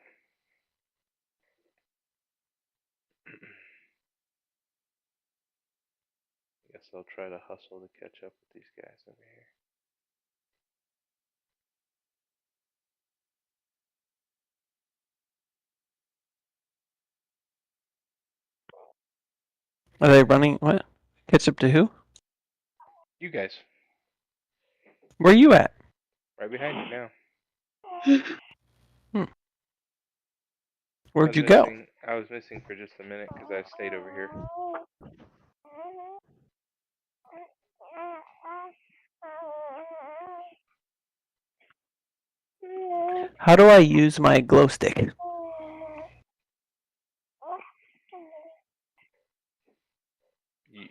Guess I'll try to hustle to catch up with these guys over here. Are they running? What? Catch up to who? You guys, Where are you at? right behind you now. Where'd you go? I was missing for just a minute because I stayed over here. How do I use my glow stick?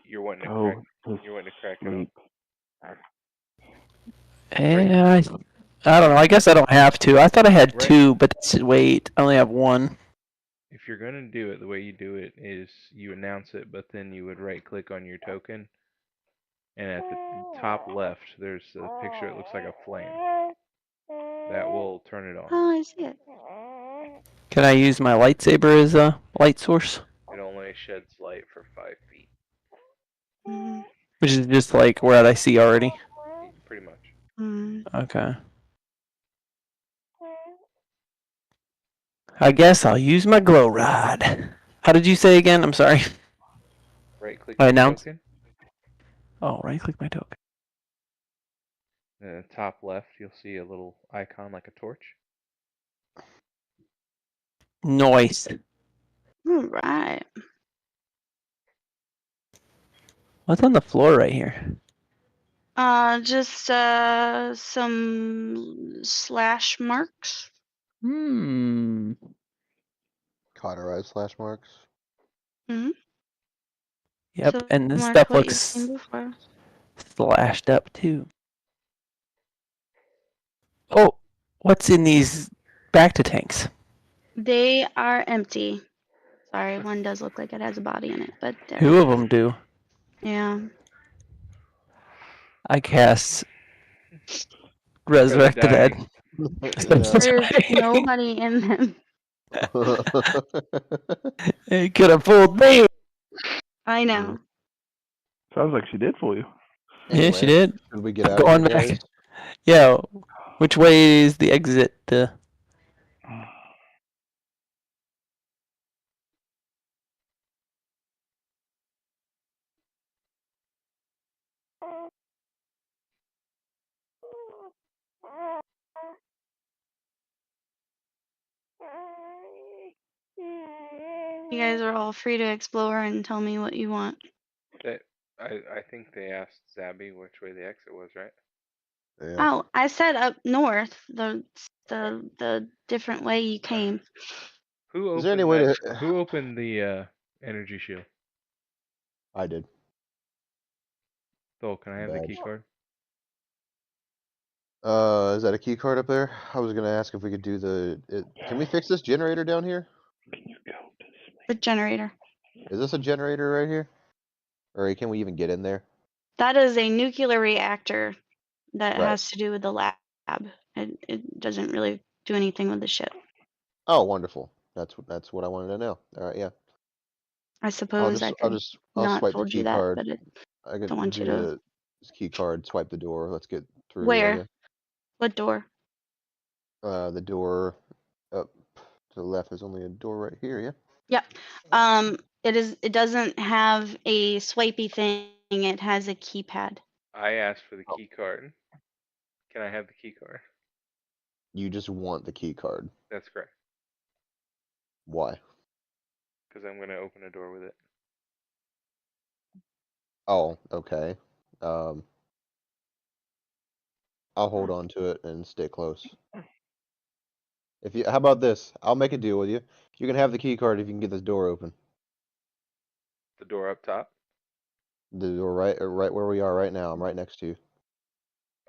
You're wanting to Go crack. to You're wanting to crack it on. sleep. I don't know. I guess I don't have to. I thought I had Right. two, but wait, I only have one. If you're gonna do it, the way you do it is you announce it, but then you would right click on your token, and at the top left there's a picture. It looks like a flame. That will turn it on. Oh, I see it. Can I use my lightsaber as a light source? It only sheds light for 5 feet, Mm, Which is just like what I see already. pretty much. mm. Okay. I guess I'll use my glow rod. How did you say again? I'm sorry. Right click I your announced. token, Oh, right click my token. and at the top left you'll see a little icon like a torch. Noise. All right. What's on the floor right here? Just some slash marks. Hmm. Cauterized slash marks. Yep, and this Similar to stuff what you've seen looks before. slashed up too. Oh, what's in these Bacta tanks? They are empty. Sorry, one does look like it has a body in it, but they're Two of empty. them do. Yeah. I cast Are they Resurrect the Dead. dying? There's nobody in them. It could have fooled me. I know. Sounds like she did for you. Yeah, she Anyway, did. should we get I'm out of here, going back. guys? Yeah. Which way is the exit? You guys are all free to explore and tell me what you want. I think they asked Zabby which way the exit was, right? Yeah. Oh, I said up north, the different way you came. Who Is there any opened way that? to? Who opened the energy shield? I did. Thol, can I have the key Badge. card? Is that a key card up there? I was gonna ask if we could do can we fix this generator down here? Can you go to sleep? The generator. Is this a generator right here? Or can we even get in there? That is a nuclear reactor that Right. has to do with the lab. It doesn't really do anything with the ship. Oh, wonderful. That's what I wanted to know. All right, yeah. I suppose I could I'll not swipe the told you key that, card. but it I don't can want you do to. the key card, swipe the door. Let's get through here, I Where? guess. What door? The door up To the left, there's only a door right here. Yeah. Yep. It doesn't have a swipey thing. It has a keypad. I asked for the key card. Can I have the key card? You just want the key card. That's correct. Why? Because I'm gonna open a door with it. Oh, okay. I'll hold on to it and stay close. If you, how about this? I'll make a deal with you. You can have the key card if you can get this door open. The door up top. The door right where we are right now. I'm right next to you.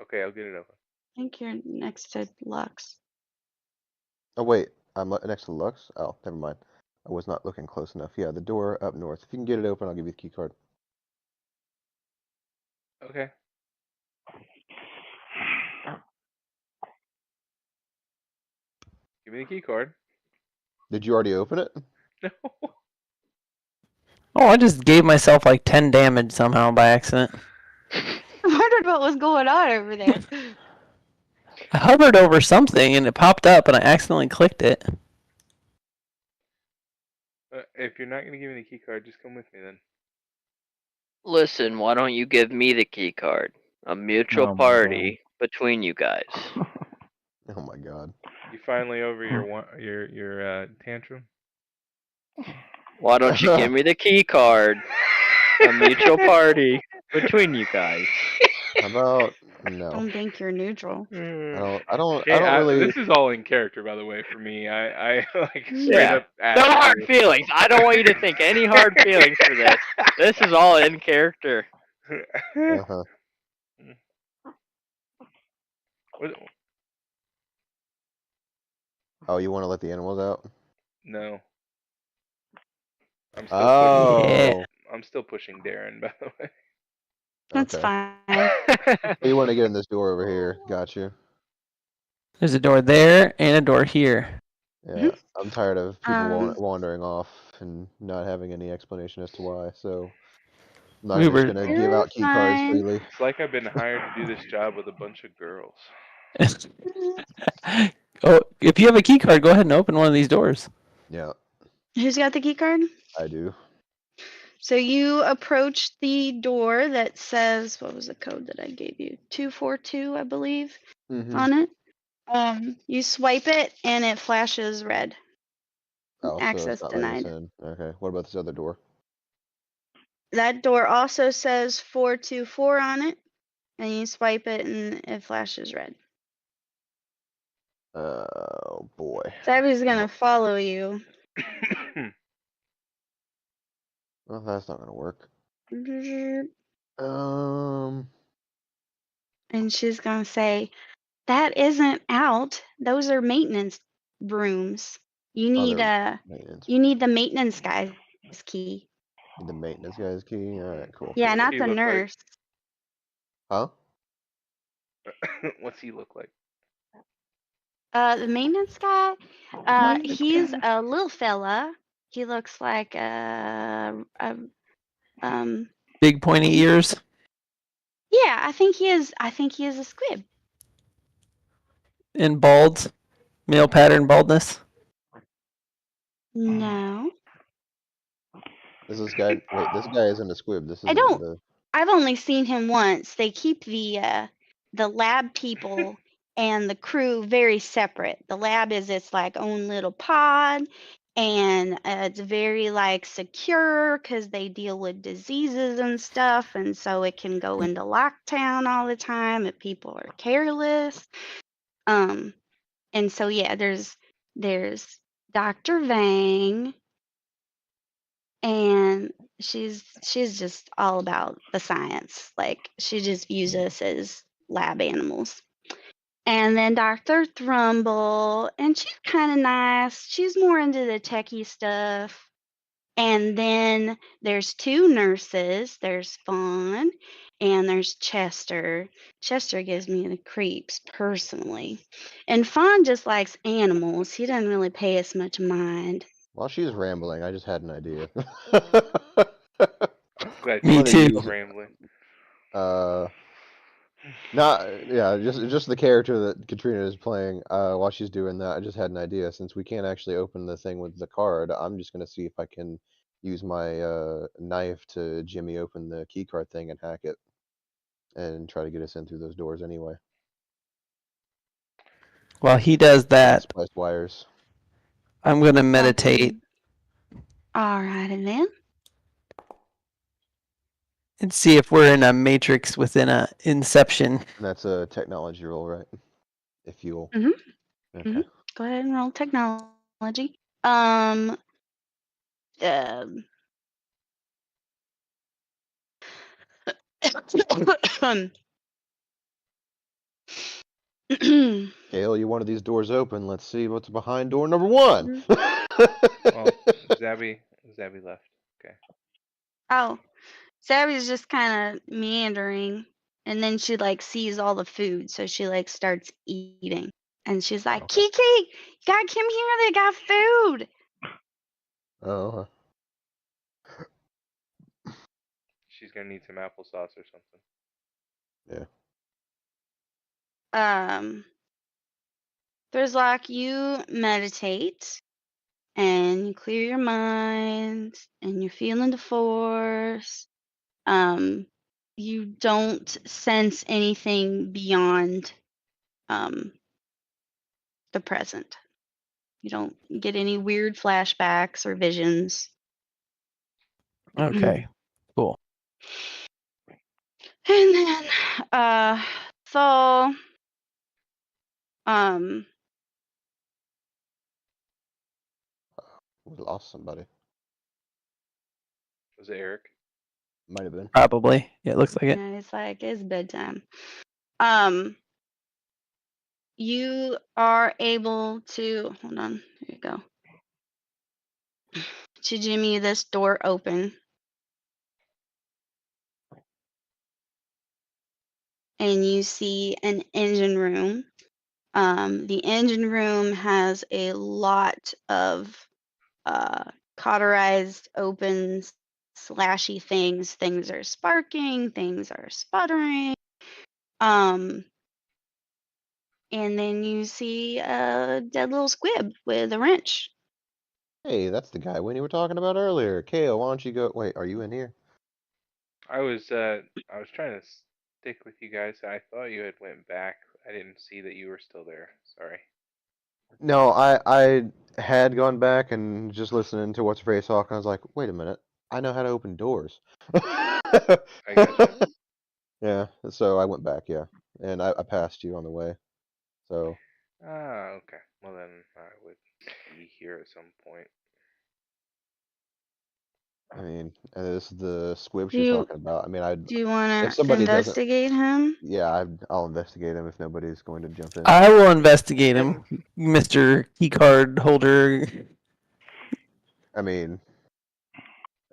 Okay, I'll get it open. I think you're next to Lux. Oh wait, I'm next to Lux. Oh, never mind. I was not looking close enough. Yeah, the door up north. If you can get it open, I'll give you the key card. Okay. Give me the key card. Did you already open it? No. Oh, I just gave myself like 10 damage somehow by accident. I wondered what was going on over there. I hovered over something and it popped up and I accidentally clicked it. If you're not gonna give me the key card, just come with me then. Listen, why don't you give me the key card? A mutual Oh my party between you guys. Oh my god. You finally over your tantrum? Why don't you give me the key card? A mutual party between you guys. How about no? Don't think you're neutral. I don't Okay, really. This is all in character, by the way, for me. I like straight Yeah. up. No asked hard you. feelings. I don't want you to think any hard feelings for this. This is all in character. Uh-huh. What- Oh, you want to let the animals out? No. I'm still Oh. Yeah. I'm still pushing Darren, by the way. That's Okay. fine. So you want to get in this door over here? Got you. There's a door there and a door here. Yeah, I'm tired of people Um, wandering off and not having any explanation as to why. So I'm not We just were- gonna give You're out key cards fine. freely. It's like I've been hired to do this job with a bunch of girls. Oh, if you have a key card, go ahead and open one of these doors. Yeah, Who's got the key card? I do. So you approach the door that says, what was the code that I gave you? 242, I believe, Mm-hmm. on it. You swipe it and it flashes red. Oh, so Access it's not letting us denied. in. Okay. What about this other door? That door also says 424 on it, and you swipe it and it flashes red. Oh boy. Savvy's gonna follow you. Well, that's not gonna work. And she's gonna say, "That isn't out. Those are maintenance rooms. You need they're maintenance. you need the maintenance guy's key. Need the maintenance guy's key. All right, cool. Yeah, What's not he the look like? nurse. Huh? What's he look like? The maintenance guy, he's a little fella. He looks like Big pointy ears. yeah, I think he is a squib. And bald. Male pattern baldness. No. Is this guy? Wait, this guy isn't a squib. This is I don't- the. I've only seen him once. They keep the lab people and the crew very separate. The lab is its like own little pod, and it's very like secure because they deal with diseases and stuff, and so it can go into lockdown all the time if people are careless. And so yeah, there's Dr. Vang, and she's just all about the science. Like she just views us as lab animals. And then Dr. Thrumble, and she's kind of nice. She's more into the techie stuff. And then there's two nurses. There's Fawn and there's Chester. Chester gives me the creeps personally. And Fawn just likes animals. He doesn't really pay us much mind. While she's rambling, I just had an idea. Glad Me you too. keep rambling. Not yeah, just the character that Katrina is playing. While she's doing that, I just had an idea. Since we can't actually open the thing with the card, I'm just gonna see if I can use my knife to jimmy open the key card thing and hack it, and try to get us in through those doors anyway. While he does With that, spice wires. I'm gonna meditate Alrighty then. and see if we're in a matrix within a Inception. And that's a technology roll, right? If you'll. Mhm, Okay. mhm. Go ahead and roll technology. Um, Kale, you wanted these doors open. Let's see what's behind door number one. Well, Zabby left. Okay. oh, Savvy's just kind of meandering, and then she like sees all the food, so she like starts eating, and she's like, Okay. "Kiki, you gotta come here. They got food." Oh. She's gonna need some applesauce or something. Yeah. There's like you meditate and you clear your mind and you're feeling the force. You don't sense anything beyond the present. You don't get any weird flashbacks or visions. Okay, cool. And then so um We lost somebody. Was it Eric? Might have been. Probably. Yeah, it looks like it. yeah, it's like it's bedtime. You are able to hold on, here you go. To jimmy this door open. And you see an engine room. The engine room has a lot of cauterized, open, slashy things. Things are sparking, things are sputtering. And then you see a dead little squib with a wrench. Hey, that's the guy Winnie were talking about earlier. Kale, why don't you go? Wait, are you in here? I was trying to stick with you guys. I thought you had went back. I didn't see that you were still there. Sorry. No, I had gone back and just listening to what's her face talk, and I was like, wait a minute, I know how to open doors. I gotcha. Yeah, so I went back, yeah, and I passed you on the way. So Ah, okay. Well then, I would be here at some point. I mean, this is the squib Do she was you talking about. I mean, do you if want to somebody doesn't, investigate him? yeah, I'll investigate him if nobody's going to jump in. I will investigate him, Mr. Keycard holder. I mean,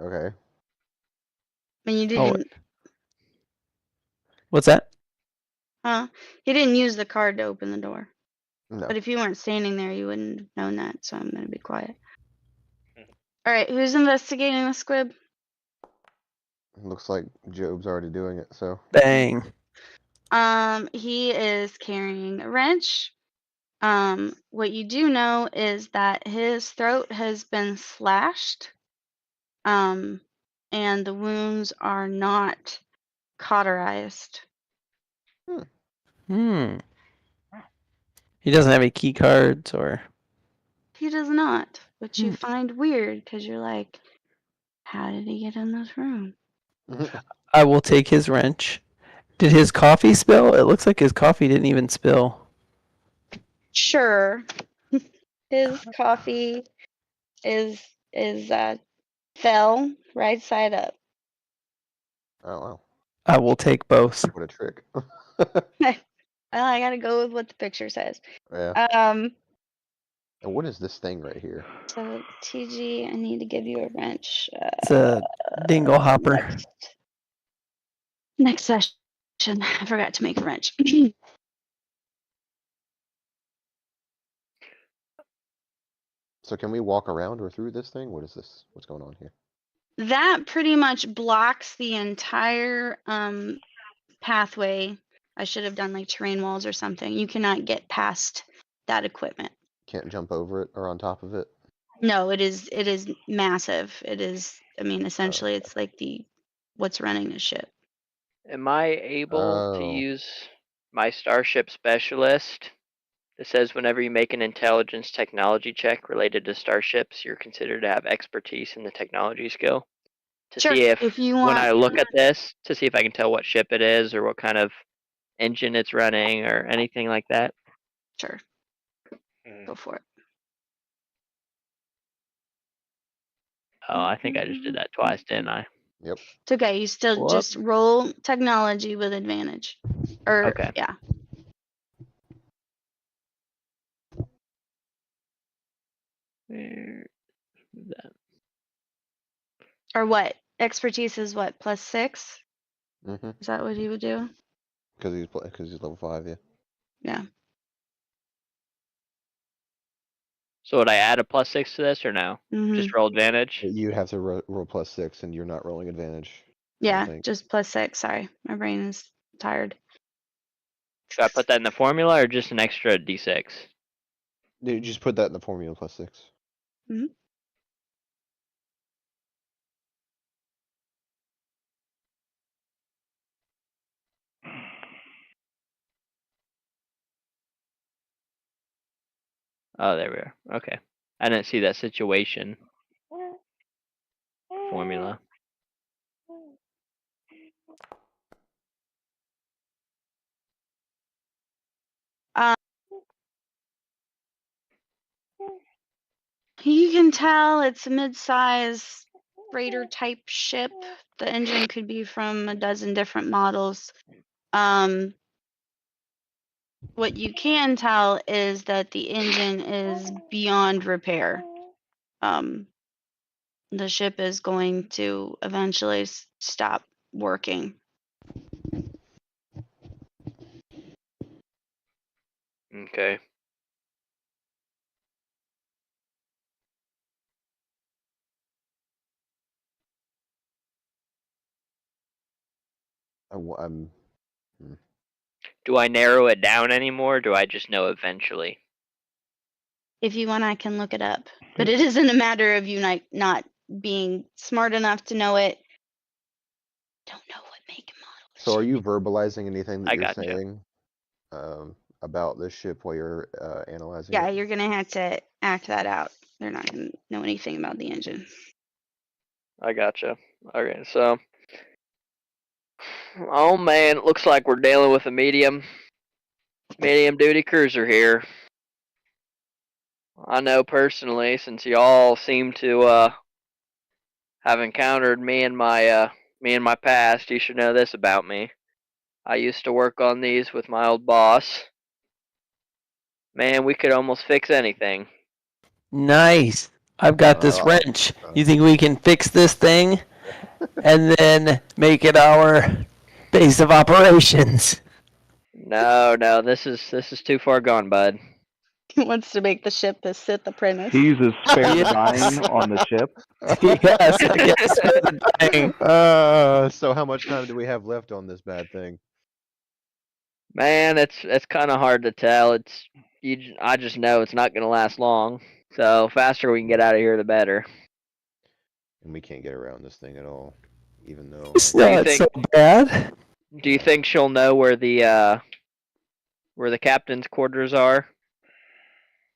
okay. I mean, you Oh, didn't, what's that? huh? He didn't use the card to open the door. No, But if you weren't standing there, you wouldn't have known that. So I'm gonna be quiet. All right, who's investigating the squib? looks like Job's already doing it. So Bang. He is carrying a wrench. What you do know is that his throat has been slashed. And the wounds are not cauterized. Hmm. He doesn't have any key cards or. He does not, which you Hmm. find weird because you're like, how did he get in this room? I will take his wrench. Did his coffee spill? It looks like his coffee didn't even spill. Sure. His coffee is fell right side up. oh wow, I will take both. what a trick. Well, I gotta go with what the picture says. Yeah. Um, And what is this thing right here? so TG, I need to give you a wrench. It's a dingle hopper. Next session. I forgot to make a wrench. So can we walk around or through this thing? What is this? What's going on here? That pretty much blocks the entire pathway. I should have done like terrain walls or something. You cannot get past that equipment. Can't jump over it or on top of it. No, it is massive. It is, I mean, essentially it's like what's running the ship. Am I able to Oh. use my Starship Specialist? It says whenever you make an intelligence technology check related to starships, you're considered to have expertise in the technology skill. To Sure, see if you when want. I look at this, to see if I can tell what ship it is or what kind of engine it's running or anything like that. Sure, go for it. Oh, I think I just did that twice, didn't I? Yep. It's okay. You still Whoop. just roll technology with advantage. Or Okay. yeah. Where is that? Or what? Expertise is what? +6? Mm-hmm. Is that what he would do? Because he's level 5, yeah. Yeah. So would I add a +6 to this or no? Mm-hmm. Just roll advantage? You have to roll +6, and you're not rolling advantage. Yeah, think. just +6. Sorry, my brain is tired. Should I put that in the formula or just an extra d6? Dude, just put that in the formula +6. Mhm. Oh, there we are. Okay. I didn't see that situation formula. You can tell it's a mid-size freighter type ship. The engine could be from a dozen different models. What you can tell is that the engine is beyond repair. The ship is going to eventually stop working. Okay. I'm. Do I narrow it down anymore? Or do I just know eventually? If you want, I can look it up. But it isn't a matter of you not being smart enough to know it. Don't know what make and model. So are you verbalizing anything that I you're gotcha. saying about this ship while you're analyzing Yeah, it? you're gonna have to act that out. They're not gonna know anything about the engine. I gotcha. Okay, so. Oh man, it looks like we're dealing with a medium duty cruiser here. I know personally, since y'all seem to have encountered me in my past, you should know this about me. I used to work on these with my old boss. Man, we could almost fix anything. Nice. I've got this wrench. You think we can fix this thing and then make it our base of operations? No, this is too far gone, bud. He wants to make the ship a Sith apprentice. He uses spare Yes. design on the ship. Yes, yes. So how much time do we have left on this bad thing? Man, it's kind of hard to tell. I just know it's not gonna last long. So faster we can get out of here, the better. And we can't get around this thing at all, even though. It's Do you not think- so bad. Do you think she'll know where the captain's quarters are?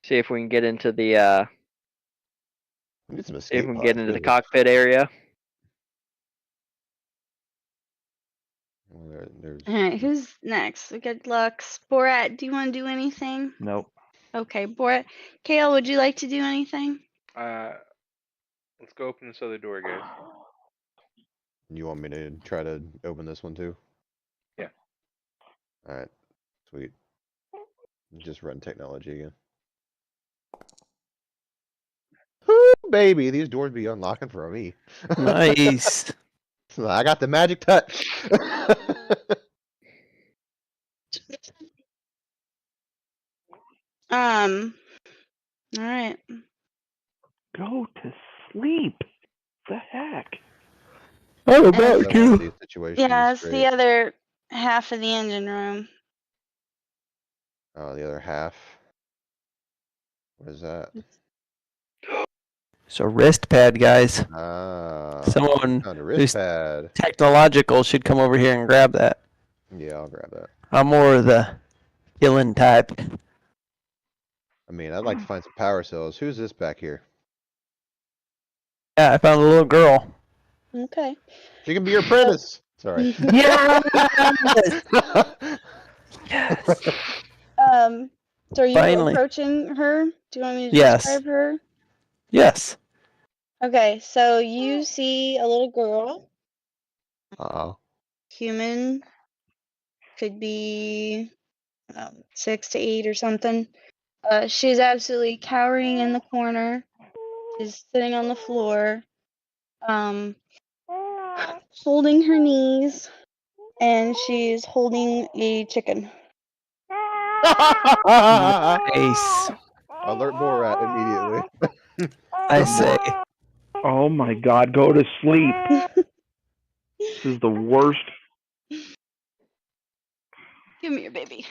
See if we can get into the We need some see if escape we can pods, get into the too. cockpit area. Well, there's. All right, who's next? We got Lux. Borat, do you want to do anything? Nope. Okay, Borat. Kale, would you like to do anything? Let's go open this other door, guys. You want me to try to open this one too? Yeah. All right. Sweet. Just run technology again. Ooh, baby, these doors be unlocking for me. Nice. I got the magic touch. All right. Go to sleep. The heck? How I about love you? these situations. Yeah, it's the other half of the engine room. Oh, the other half. What is that? So wrist pad, guys. Ah, Someone found a who's wrist pad. technological should come over here and grab that. Yeah, I'll grab that. I'm more of the killing type. I mean, I'd like to find some power cells. Who's this back here? Yeah, I found a little girl. Okay. She can be your apprentice. Sorry. Yes! Yes. So are you Finally. approaching her? Do you want me to Yes. describe her? Yes. Okay, so you see a little girl, Oh. human, could be 6 to 8 or something. She's absolutely cowering in the corner. She's sitting on the floor, holding her knees, and she's holding a chicken. Nice. Alert Borat immediately. I say. Oh my God, go to sleep. This is the worst. Give me your baby.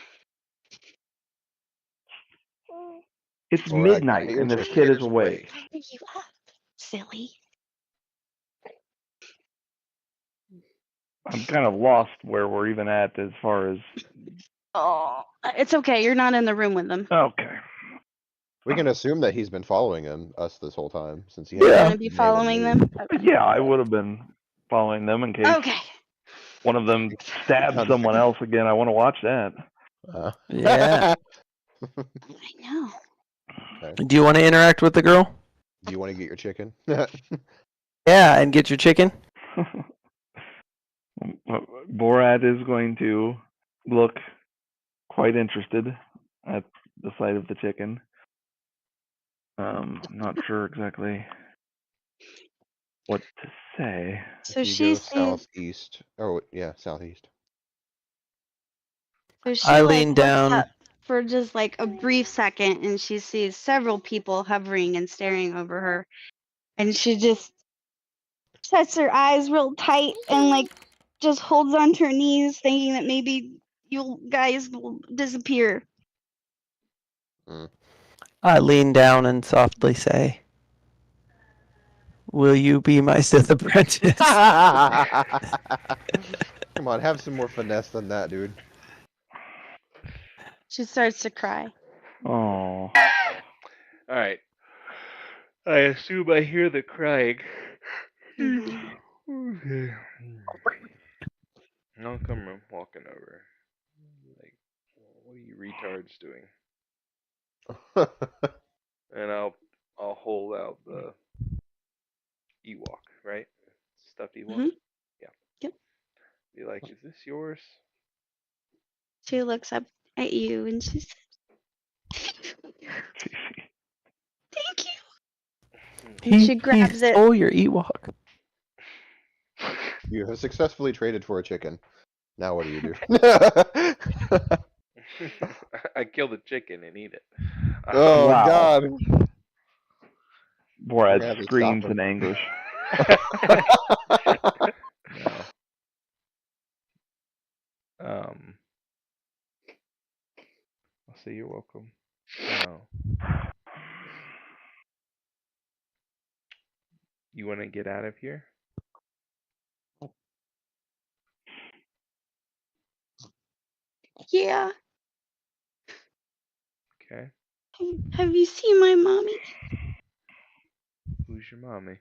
It's Borat, midnight get your and this chicken. kid is awake. Why are you up, silly? I'm kind of lost where we're even at as far as. Oh, it's okay. You're not in the room with them. Okay. We can assume that he's been following us this whole time since he Yeah. You're hasn't gonna be been able to following leave. them. Okay. Yeah, I would have been following them in case Okay. one of them stabs someone else again. I want to watch that. Yeah. I know. Do you want to interact with the girl? Do you want to get your chicken? Yeah, and get your chicken? Borat is going to look quite interested at the sight of the chicken. Not sure exactly what to say. So You she go sees. southeast. Oh, yeah, southeast. So she I like lean looks down. up for just like a brief second, and she sees several people hovering and staring over her, and she just sets her eyes real tight and like just holds onto her knees, thinking that maybe you guys will disappear. I lean down and softly say, "Will you be my Sith apprentice?" Come on, have some more finesse than that, dude. She starts to cry. Oh. All right. I assume I hear the crying. Mhm. Okay. I'll come walking over. Like, what are you retards doing? And I'll hold out the Ewok, right? Stuffed Ewok. Mhm. Yeah. Yep. Be like, is this yours? She looks up at you and she says, "Thank you." And she He grabs it. stole your Ewok. You have successfully traded for a chicken. Now what do you do? I kill the chicken and eat it. Oh Wow. God! We're gonna have Borat to screams stop in him. anguish. No. I'll say you're welcome. No. You want to get out of here? Yeah. Okay. Have you seen my mommy? Who's your mommy?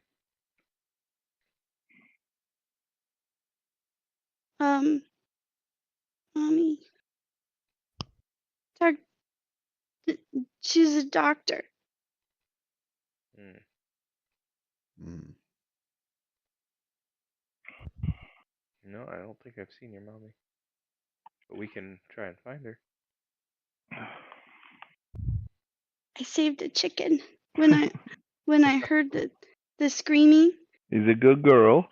Mommy. She's a doctor. Hmm. Mm. No, I don't think I've seen your mommy. But we can try and find her. I saved a chicken when I heard the screaming. He's a good girl.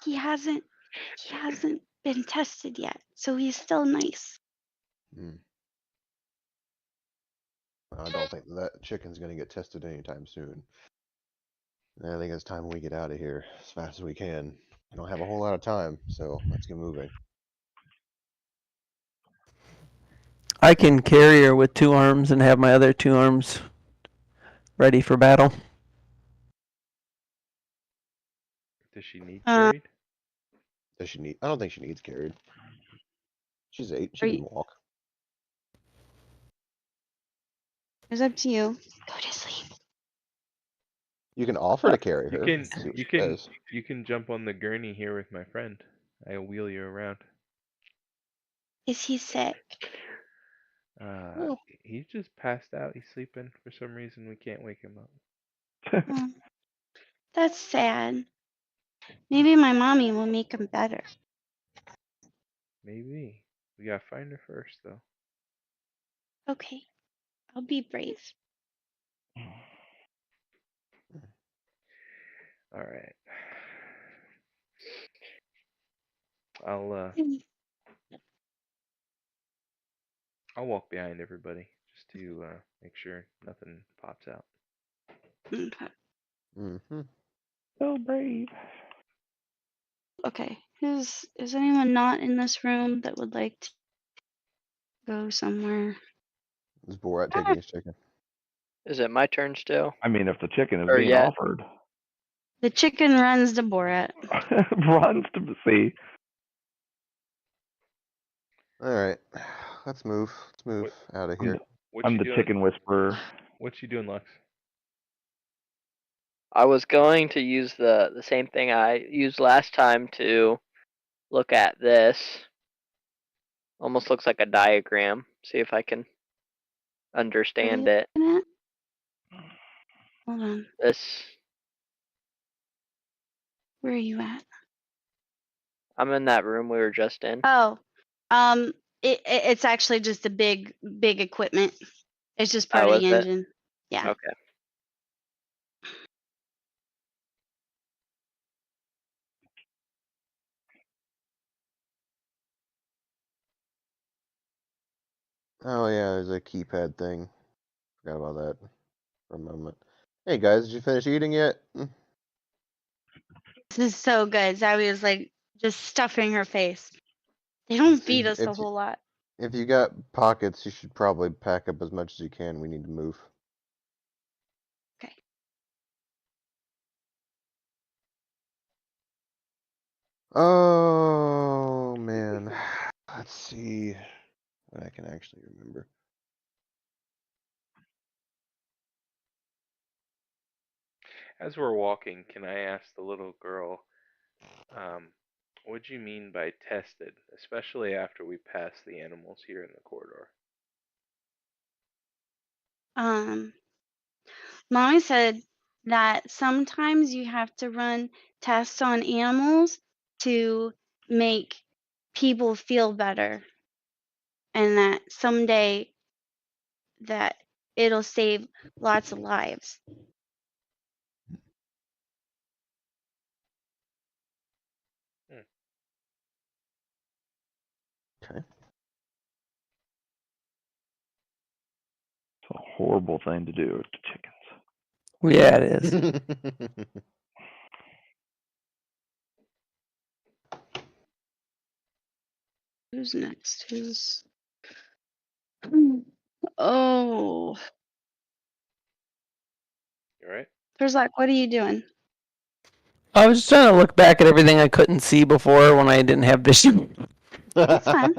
He hasn't been tested yet, so he's still nice. Mm. I don't think that chicken's gonna get tested anytime soon. I think it's time we get out of here as fast as we can. I don't have a whole lot of time, so let's get moving. I can carry her with 2 arms and have my other 2 arms ready for battle. Does she need Uh, carried? Does she need? I don't think she needs carried. She's 8. She Are can you- walk. It's up to you. Go to sleep. You can offer to carry You her. can See what you she can says. you can jump on the gurney here with my friend. I'll wheel you around. Is he sick? Well, He's just passed out. He's sleeping for some reason. We can't wake him up. Oh, that's sad. Maybe my mommy will make him better. Maybe we gotta find her first, though. Okay, I'll be brave. All right. I'll I'll walk behind everybody just to make sure nothing pops out. Okay. mm-hmm. So brave. Okay. Is anyone not in this room that would like to go somewhere? Is Borat taking his chicken? Is it my turn still? I mean, if the chicken is Or being yet? offered, The chicken runs to Borat. runs to see. All right, let's move. Let's move What- out of I'm here. the, What I'm you the doing? chicken whisperer. What you doing, Lux? I was going to use the same thing I used last time to look at this. Almost looks like a diagram. See if I can understand it. Looking at? Hold on. This Where are you at? I'm in that room we were just in. Oh, um, it's actually just a big equipment. It's just part Oh, of is the it? engine. Yeah. Okay. Oh yeah, there's a keypad thing. Forgot about that for a moment. Hey guys, did you finish eating yet? This is so good. Zoe was like just stuffing her face. They don't feed us a whole lot. If you got pockets, you should probably pack up as much as you can. We need to move. Okay. Oh man, let's see what I can actually remember. As we're walking, can I ask the little girl, what do you mean by tested, especially after we pass the animals here in the corridor? Mommy said that sometimes you have to run tests on animals to make people feel better, and that someday that it'll save lots of lives. Okay. It's a horrible thing to do to chickens. Yeah, it is. Who's next? Who's Oh, You alright? Terzak, what are you doing? I was just trying to look back at everything I couldn't see before when I didn't have vision. That's fine.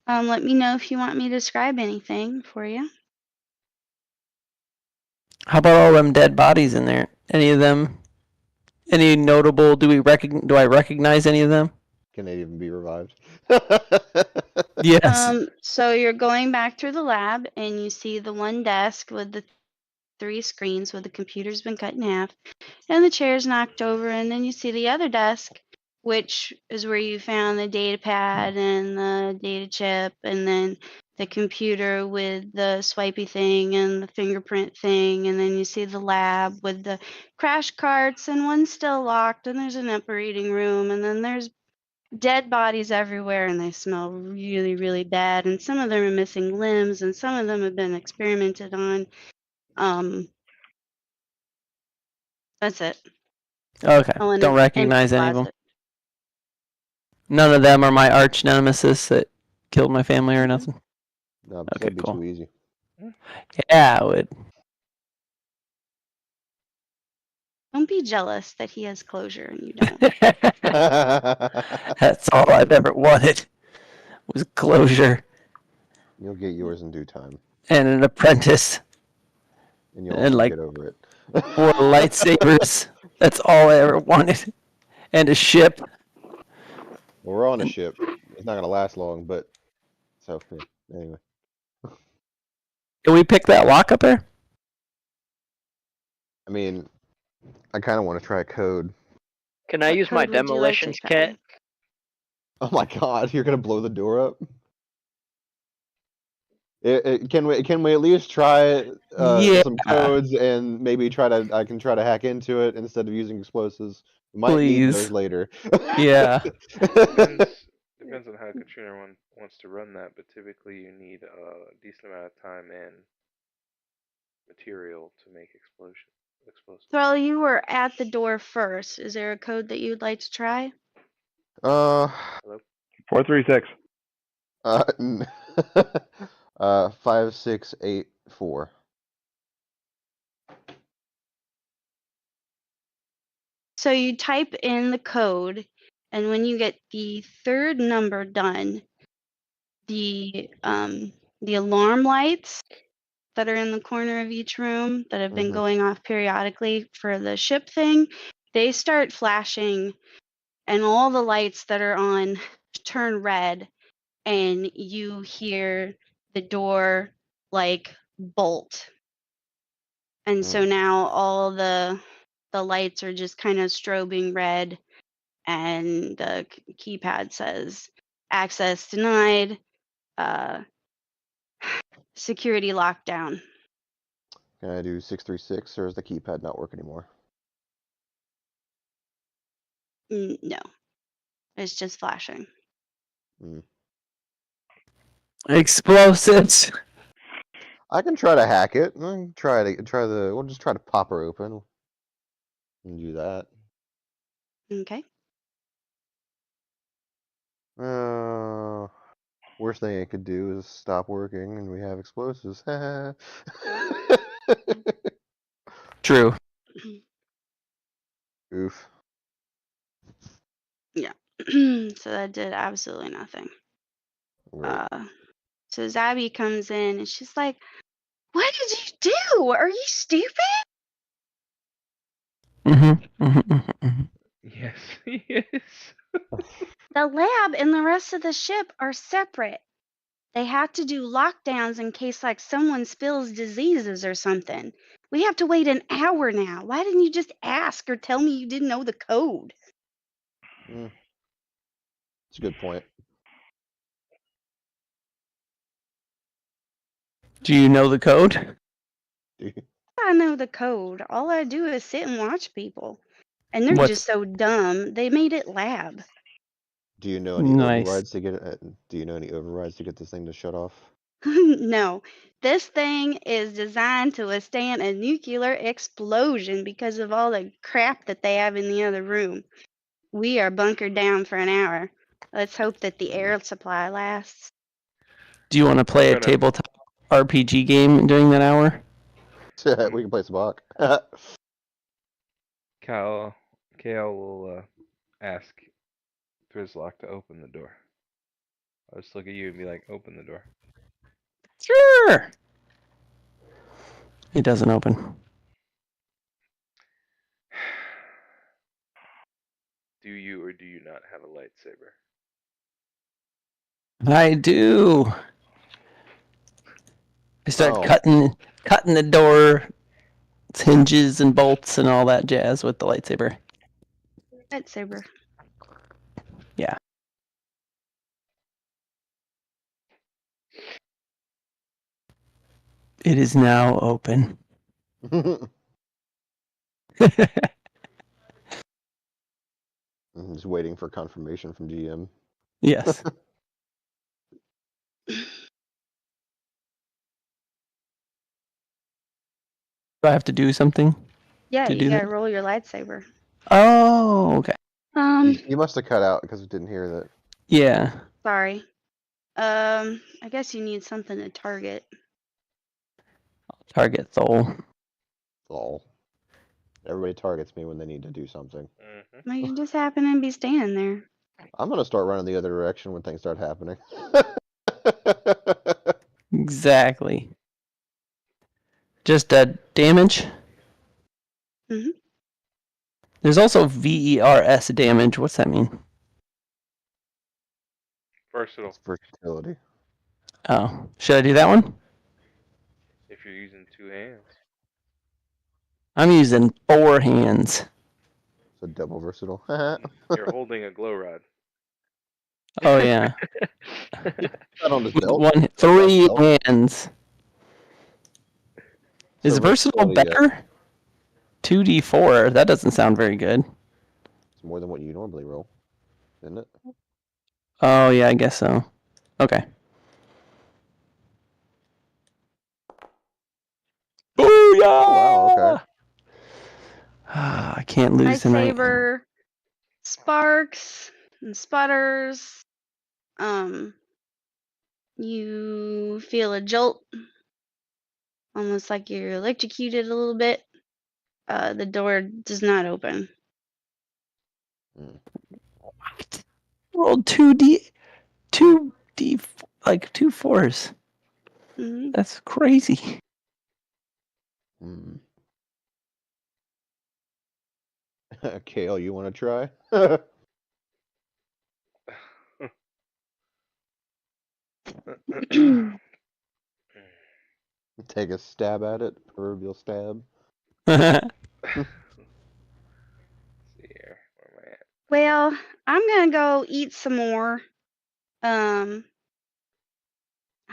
Let me know if you want me to describe anything for you. How about all them dead bodies in there? Any of them? Any notable? Do I recognize any of them? Can they even be revived? Yes. So you're going back through the lab and you see the one desk with the 3 screens where the computer's been cut in half and the chair's knocked over, and then you see the other desk, which is where you found the data pad and the data chip, and then the computer with the swipey thing and the fingerprint thing, and then you see the lab with the crash carts, and one's still locked, and there's an operating room, and then there's dead bodies everywhere, and they smell really, really bad, and some of them are missing limbs, and some of them have been experimented on. That's it. Okay. Oh, and Don't an empty recognize any of them. closet. None of them are my arch nemesis that killed my family or Mhm. nothing. No, Okay, that'd be cool. too easy. Yeah, I would. Don't be jealous that he has closure and you don't. That's all I've ever wanted was closure You'll get yours in due time, and an apprentice and you'll and also like get over it. 4 lightsabers. That's all I ever wanted. And a ship. Well, we're on a ship. It's not gonna last long, but so yeah. Anyway, Can we pick that lock up there? I mean, I kind of want to try a code. Can I What use my code would you like to demolitions try? kit? Oh my God, you're gonna blow the door up? Can we at least try Yeah, some codes and maybe I can try to hack into it instead of using explosives. We might need those please. later. Yeah. Depends on how Katrina wants to run that, but typically you need a decent amount of time and material to make explosives. Thrall, you were at the door first. Is there a code that you'd like to try? Uh, Hello? 436. n- 5684. So you type in the code, and when you get the third number done, the alarm lights that are in the corner of each room that have been Mhm. going off periodically for the ship thing, they start flashing, and all the lights that are on turn red, and you hear the door like bolt. And so now all the lights are just kind of strobing red, and the keypad says access denied, uh, security lockdown. Can I do 636 or does the keypad not work anymore? No, it's just flashing. Explosives. I can try to hack it. We'll just try to pop her open and do that. Okay. Worst thing it could do is stop working and we have explosives. True. Oof. Yeah. So that did absolutely nothing. Great. So Zabby comes in and she's like, "What did you do? Are you stupid?" Yes, he is. The lab and the rest of the ship are separate. They have to do lockdowns in case like someone spills diseases or something. We have to wait an hour now. Why didn't you just ask or tell me you didn't know the code? It's a good point. Do you know the code? I know the code. All I do is sit and watch people. And they're just so dumb. They made it lab. Do you know any Nice. overrides to get it? Do you know any overrides to get this thing to shut off? No, this thing is designed to withstand a nuclear explosion because of all the crap that they have in the other room. We are bunkered down for an hour. Let's hope that the air supply lasts. Do you want to play a Gonna- tabletop RPG game during that hour? We can play some Bach. Kale will ask Thrizlock to open the door. I'll just look at you and be like, open the door. Sure. It doesn't open. Do you or do you not have a lightsaber? I do. I start Oh. cutting the door hinges and bolts and all that jazz with the lightsaber. Lightsaber. Yeah. It is now open. I'm just waiting for confirmation from GM. Yes. Do I have to do something? Yeah, To you do gotta that? roll your lightsaber. Oh, okay. You must have cut out because we didn't hear that. Yeah. Sorry. I guess you need something to target. Target soul. Lol. Everybody targets me when they need to do something. Well, you just happen to be standing there. I'm gonna start running the other direction when things start happening. Exactly. Just damage. Mhm. There's also VERS damage. What's that mean? Versatile. It's versatility. Oh, should I do that one? If you're using 2 hands. I'm using 4 hands. So double versatile. You're holding a glow rod. Oh yeah. Not on his With belt. 3 Belt. hands. Is So versatile versatility, better? 2d4. That doesn't sound very good. It's more than what you normally roll, isn't it? Oh yeah, I guess so. Okay. Booyah! Oh wow. Okay. I can't lose tonight. Lightsaber sparks and sputters. You feel a jolt, almost like you're electrocuted a little bit. The door does not open. What? Rolled 2d, like 2 4s. Hmm. That's crazy. Hmm. Kale, you want to try? Take a stab at it. Proverbial stab. Let's see here. Where am I at? Well, I'm gonna go eat some more. I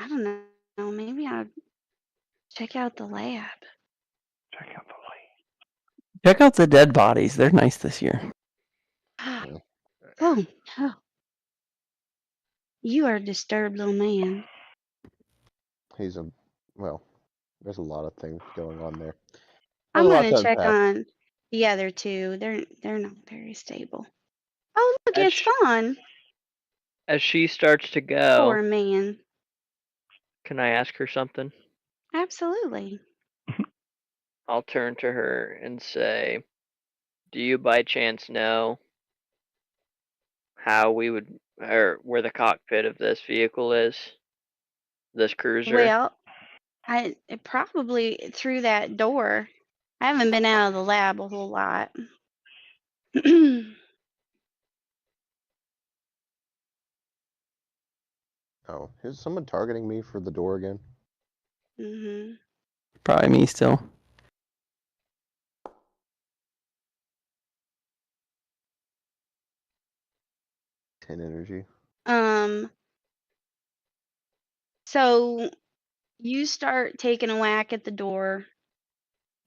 don't know. Maybe I'll check out the lab. Check out the light. Check out the dead bodies. They're nice this year. Oh, no. You are a disturbed little man. He's a well. There's a lot of things going on there. I'm There's a lot gonna to check unpack. on the other two. They're not very stable. Oh, look, As it's sh- gone. As she starts to go, Poor man. can I ask her something? Absolutely. I'll turn to her and say, "Do you by chance know how we would, or where the cockpit of this vehicle is? This cruiser?" Well, it probably through that door. I haven't been out of the lab a whole lot. Oh, is someone targeting me for the door again? Hmm. Probably me still. 10 energy. So you start taking a whack at the door.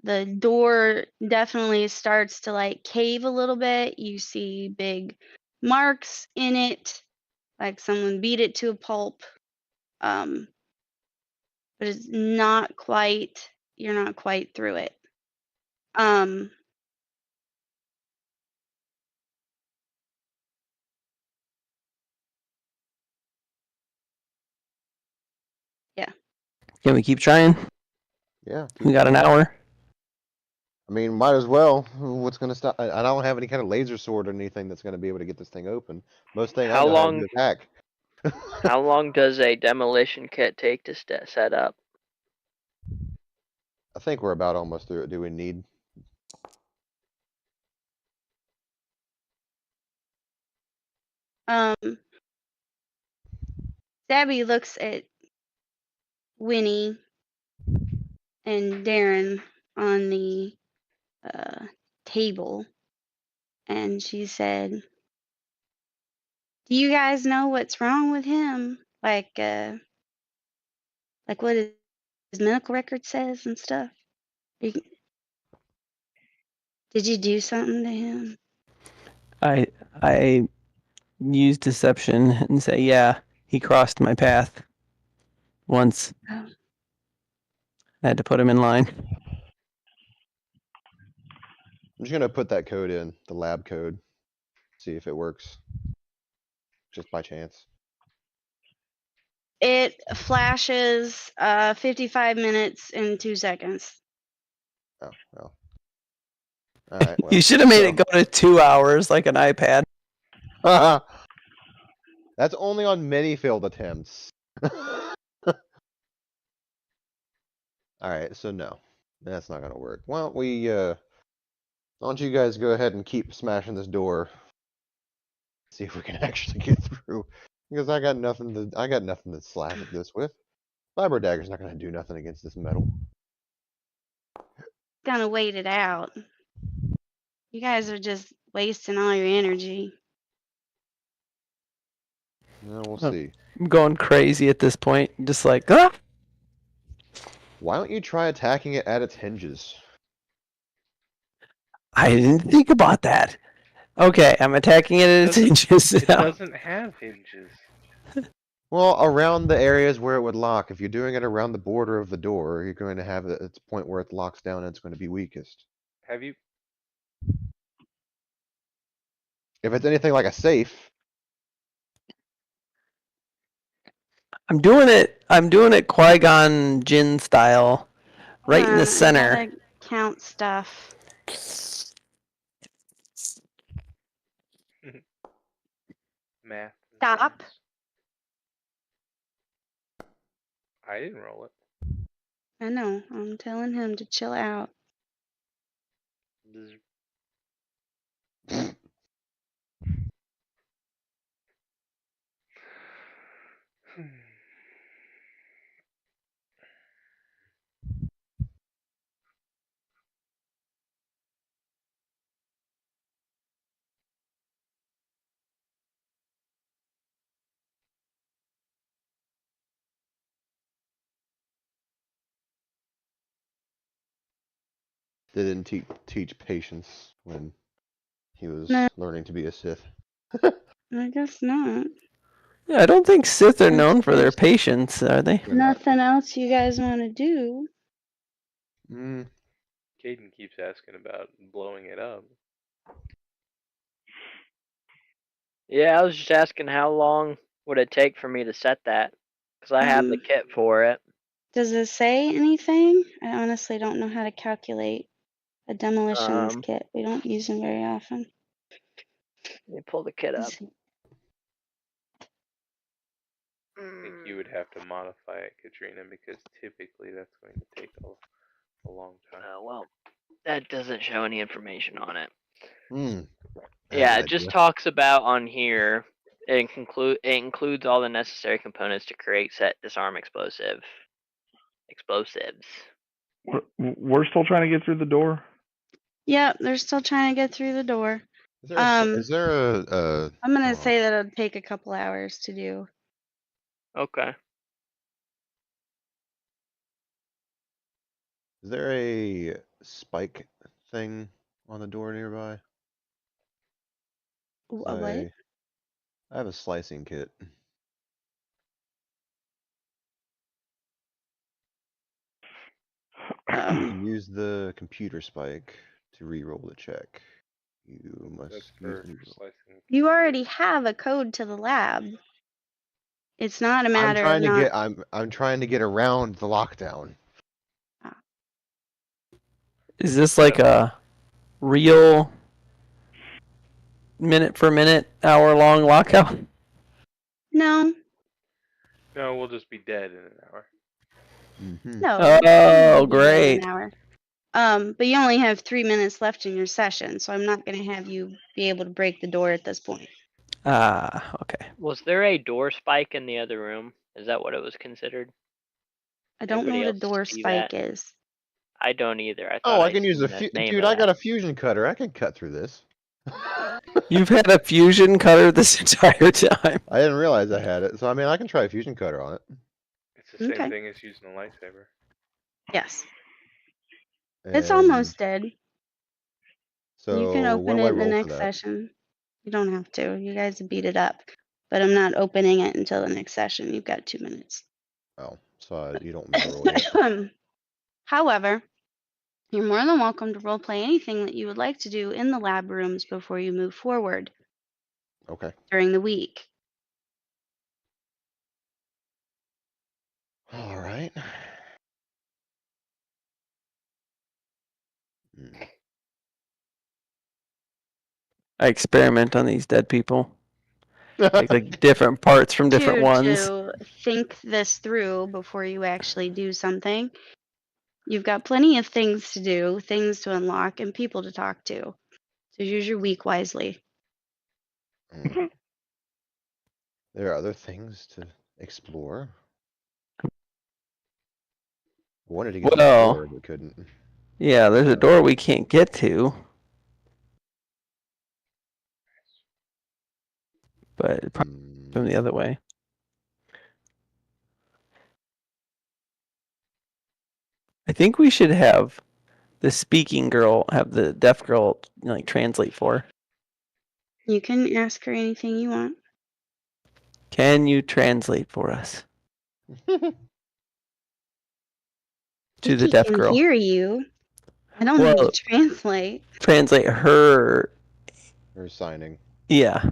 The door definitely starts to like cave a little bit. You see big marks in it, like someone beat it to a pulp. But it's not quite, you're not quite through it. Um, yeah. Can we keep trying? Yeah. We got an hour. I mean, might as well. What's gonna stop? I don't have any kind of laser sword or anything that's gonna be able to get this thing open. Most thing I How know how to do long? is hack. How long does a demolition kit take to set up? I think we're about almost through it. Do we need? Stabby looks at Winnie and Darren on the table, and she said, "Do you guys know what's wrong with him? Like what his medical record says and stuff? You- Did you do something to him?" I use deception and say, yeah, he crossed my path once. Oh. I had to put him in line. I'm just gonna put that code in, the lab code. See if it works. Just by chance. It flashes 55 minutes and 2 seconds. Oh, well. Alright, well. You should have made it go to 2 hours like an iPad. That's only on many failed attempts. Alright, so no. That's not gonna work. Well, why don't you guys go ahead and keep smashing this door. See if we can actually get through. Because I got nothing to slash at this with. Fiber dagger's not gonna do nothing against this metal. Gonna wait it out. You guys are just wasting all your energy. No, we'll Oh. see. I'm going crazy at this point. Just like, ah! Why don't you try attacking it at its hinges? I didn't think about that. Okay, I'm attacking it at its hinges. It now. doesn't have hinges. Well, around the areas where it would lock. If you're doing it around the border of the door, you're going to have it at the point where it locks down and it's going to be weakest. Have you? If it's anything like a safe, I'm doing it Qui-Gon Jinn style. Right in the I center. gotta count stuff. Math. Stop. I didn't roll it. I know. I'm telling him to chill out. they didn't teach patience when he was No. learning to be a Sith. I guess not. Yeah, I don't think Sith are Since known for their there's patience, are they? They're not. nothing else you guys want to do. Mm, Caden keeps asking about blowing it up. Yeah, I was just asking how long would it take for me to set that? Because I have the kit for it. Does it say anything? I honestly don't know how to calculate a demolitions kit. We don't use them very often. Let me pull the kit up. Let's see. I think you would have to modify it, Katrina, because typically that's going to take a long time. Well, that doesn't show any information on it. mm, Yeah, bad it just idea. talks about on here. It includes all the necessary components to create, set, disarm explosives. We're still trying to get through the door. Yep, they're still trying to get through the door. Is there a I'm gonna hold on. say that it'll take a couple hours to do. Okay. Is there a spike thing on the door nearby? A what? I have a slicing kit. You can use the computer spike to re-roll the check. You must That's use for re-roll. slicing. You already have a code to the lab. It's not a I'm matter of trying to not. get I'm trying to get around the lockdown. Is this like a real minute for minute, hour long lockout? No, No, we'll just be dead in an hour. Mm-hmm. no. Oh, you won't be dead in great. an hour. But you only have 3 minutes left in your session, so I'm not gonna have you be able to break the door at this point. Ah, okay. Was there a door spike in the other room? Is that what it was considered? I don't know Anybody what a else door see spike that? is. I don't either. I Oh, thought I can use seen a the name dude. of I got that. a fusion cutter. I can cut through this. You've had a fusion cutter this entire time. I didn't realize I had it, so I mean I can try a fusion cutter on it. It's the same Okay. thing as using a lightsaber. Yes, it's almost And dead. So You can what open do I it in the roll for next that? session. You don't have to. You guys beat it up. But I'm not opening it until the next session. You've got 2 minutes. Oh, so you don't want me to roll yet. However, You're more than welcome to roleplay anything that you would like to do in the lab rooms before you move forward Okay. during the week. All right. Hmm. I experiment on these dead people. Take like different parts from different ones. To think this through before you actually do something. You've got plenty of things to do, things to unlock, and people to talk to. So use your week wisely. Hmm. There are other things to explore. I wanted to get to the Well, door, but couldn't. yeah, there's a door we can't get to. But probably from the other way. I think we should have the speaking girl have the deaf girl like translate for her. You can ask her anything you want. Can you translate for us to the Vicky deaf can girl? hear you. I don't need Well, to translate. translate her, Or signing. yeah,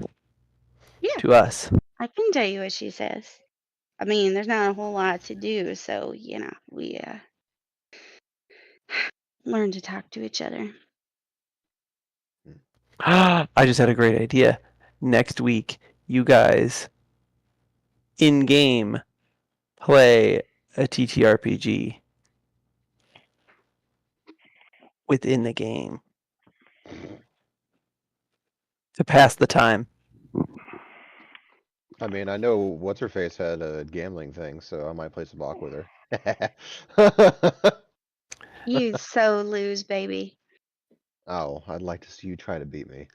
Yeah, to us. I can tell you what she says. I mean, there's not a whole lot to do, so we learn to talk to each other. I just had a great idea. Next week, you guys in game play a TTRPG within the game to pass the time. I mean, I know what's her face had a gambling thing, so I might play some Bach with her. You so lose, baby. Oh, I'd like to see you try to beat me.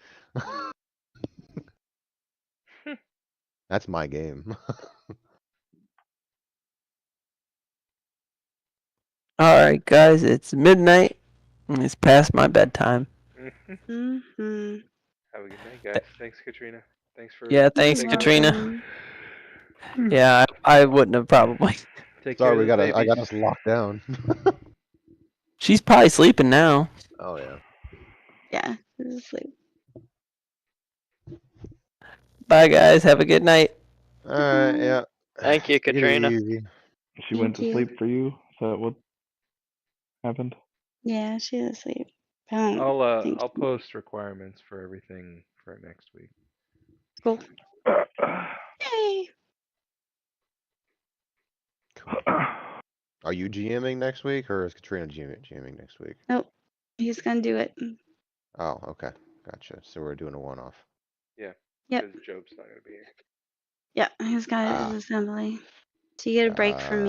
That's my game. All right, guys, it's midnight. And it's past my bedtime. Mm-hmm. Have a good night, guys. Thanks, Katrina. Thanks for. Yeah, thanks, taking Katrina. over. Yeah, I wouldn't have probably. Take care Sorry, of those I got babies. us locked down. She's probably sleeping now. Oh yeah. Yeah, this is sleep. Bye, guys. Have a good night. All right, yeah. Thank you, Take it Katrina. easy. She went to Thank you. sleep for you. Is that what happened? Yeah, she's asleep. I don't think I'll post requirements for everything for next week. cool. Yay! Are you GMing next week, or is Katrina GMing next week? Nope. He's gonna do it. Oh, okay, gotcha. So we're doing a one-off. Yeah. Yep. Because Job's not gonna be here. Yeah, he's got his assembly. So you get a break from me.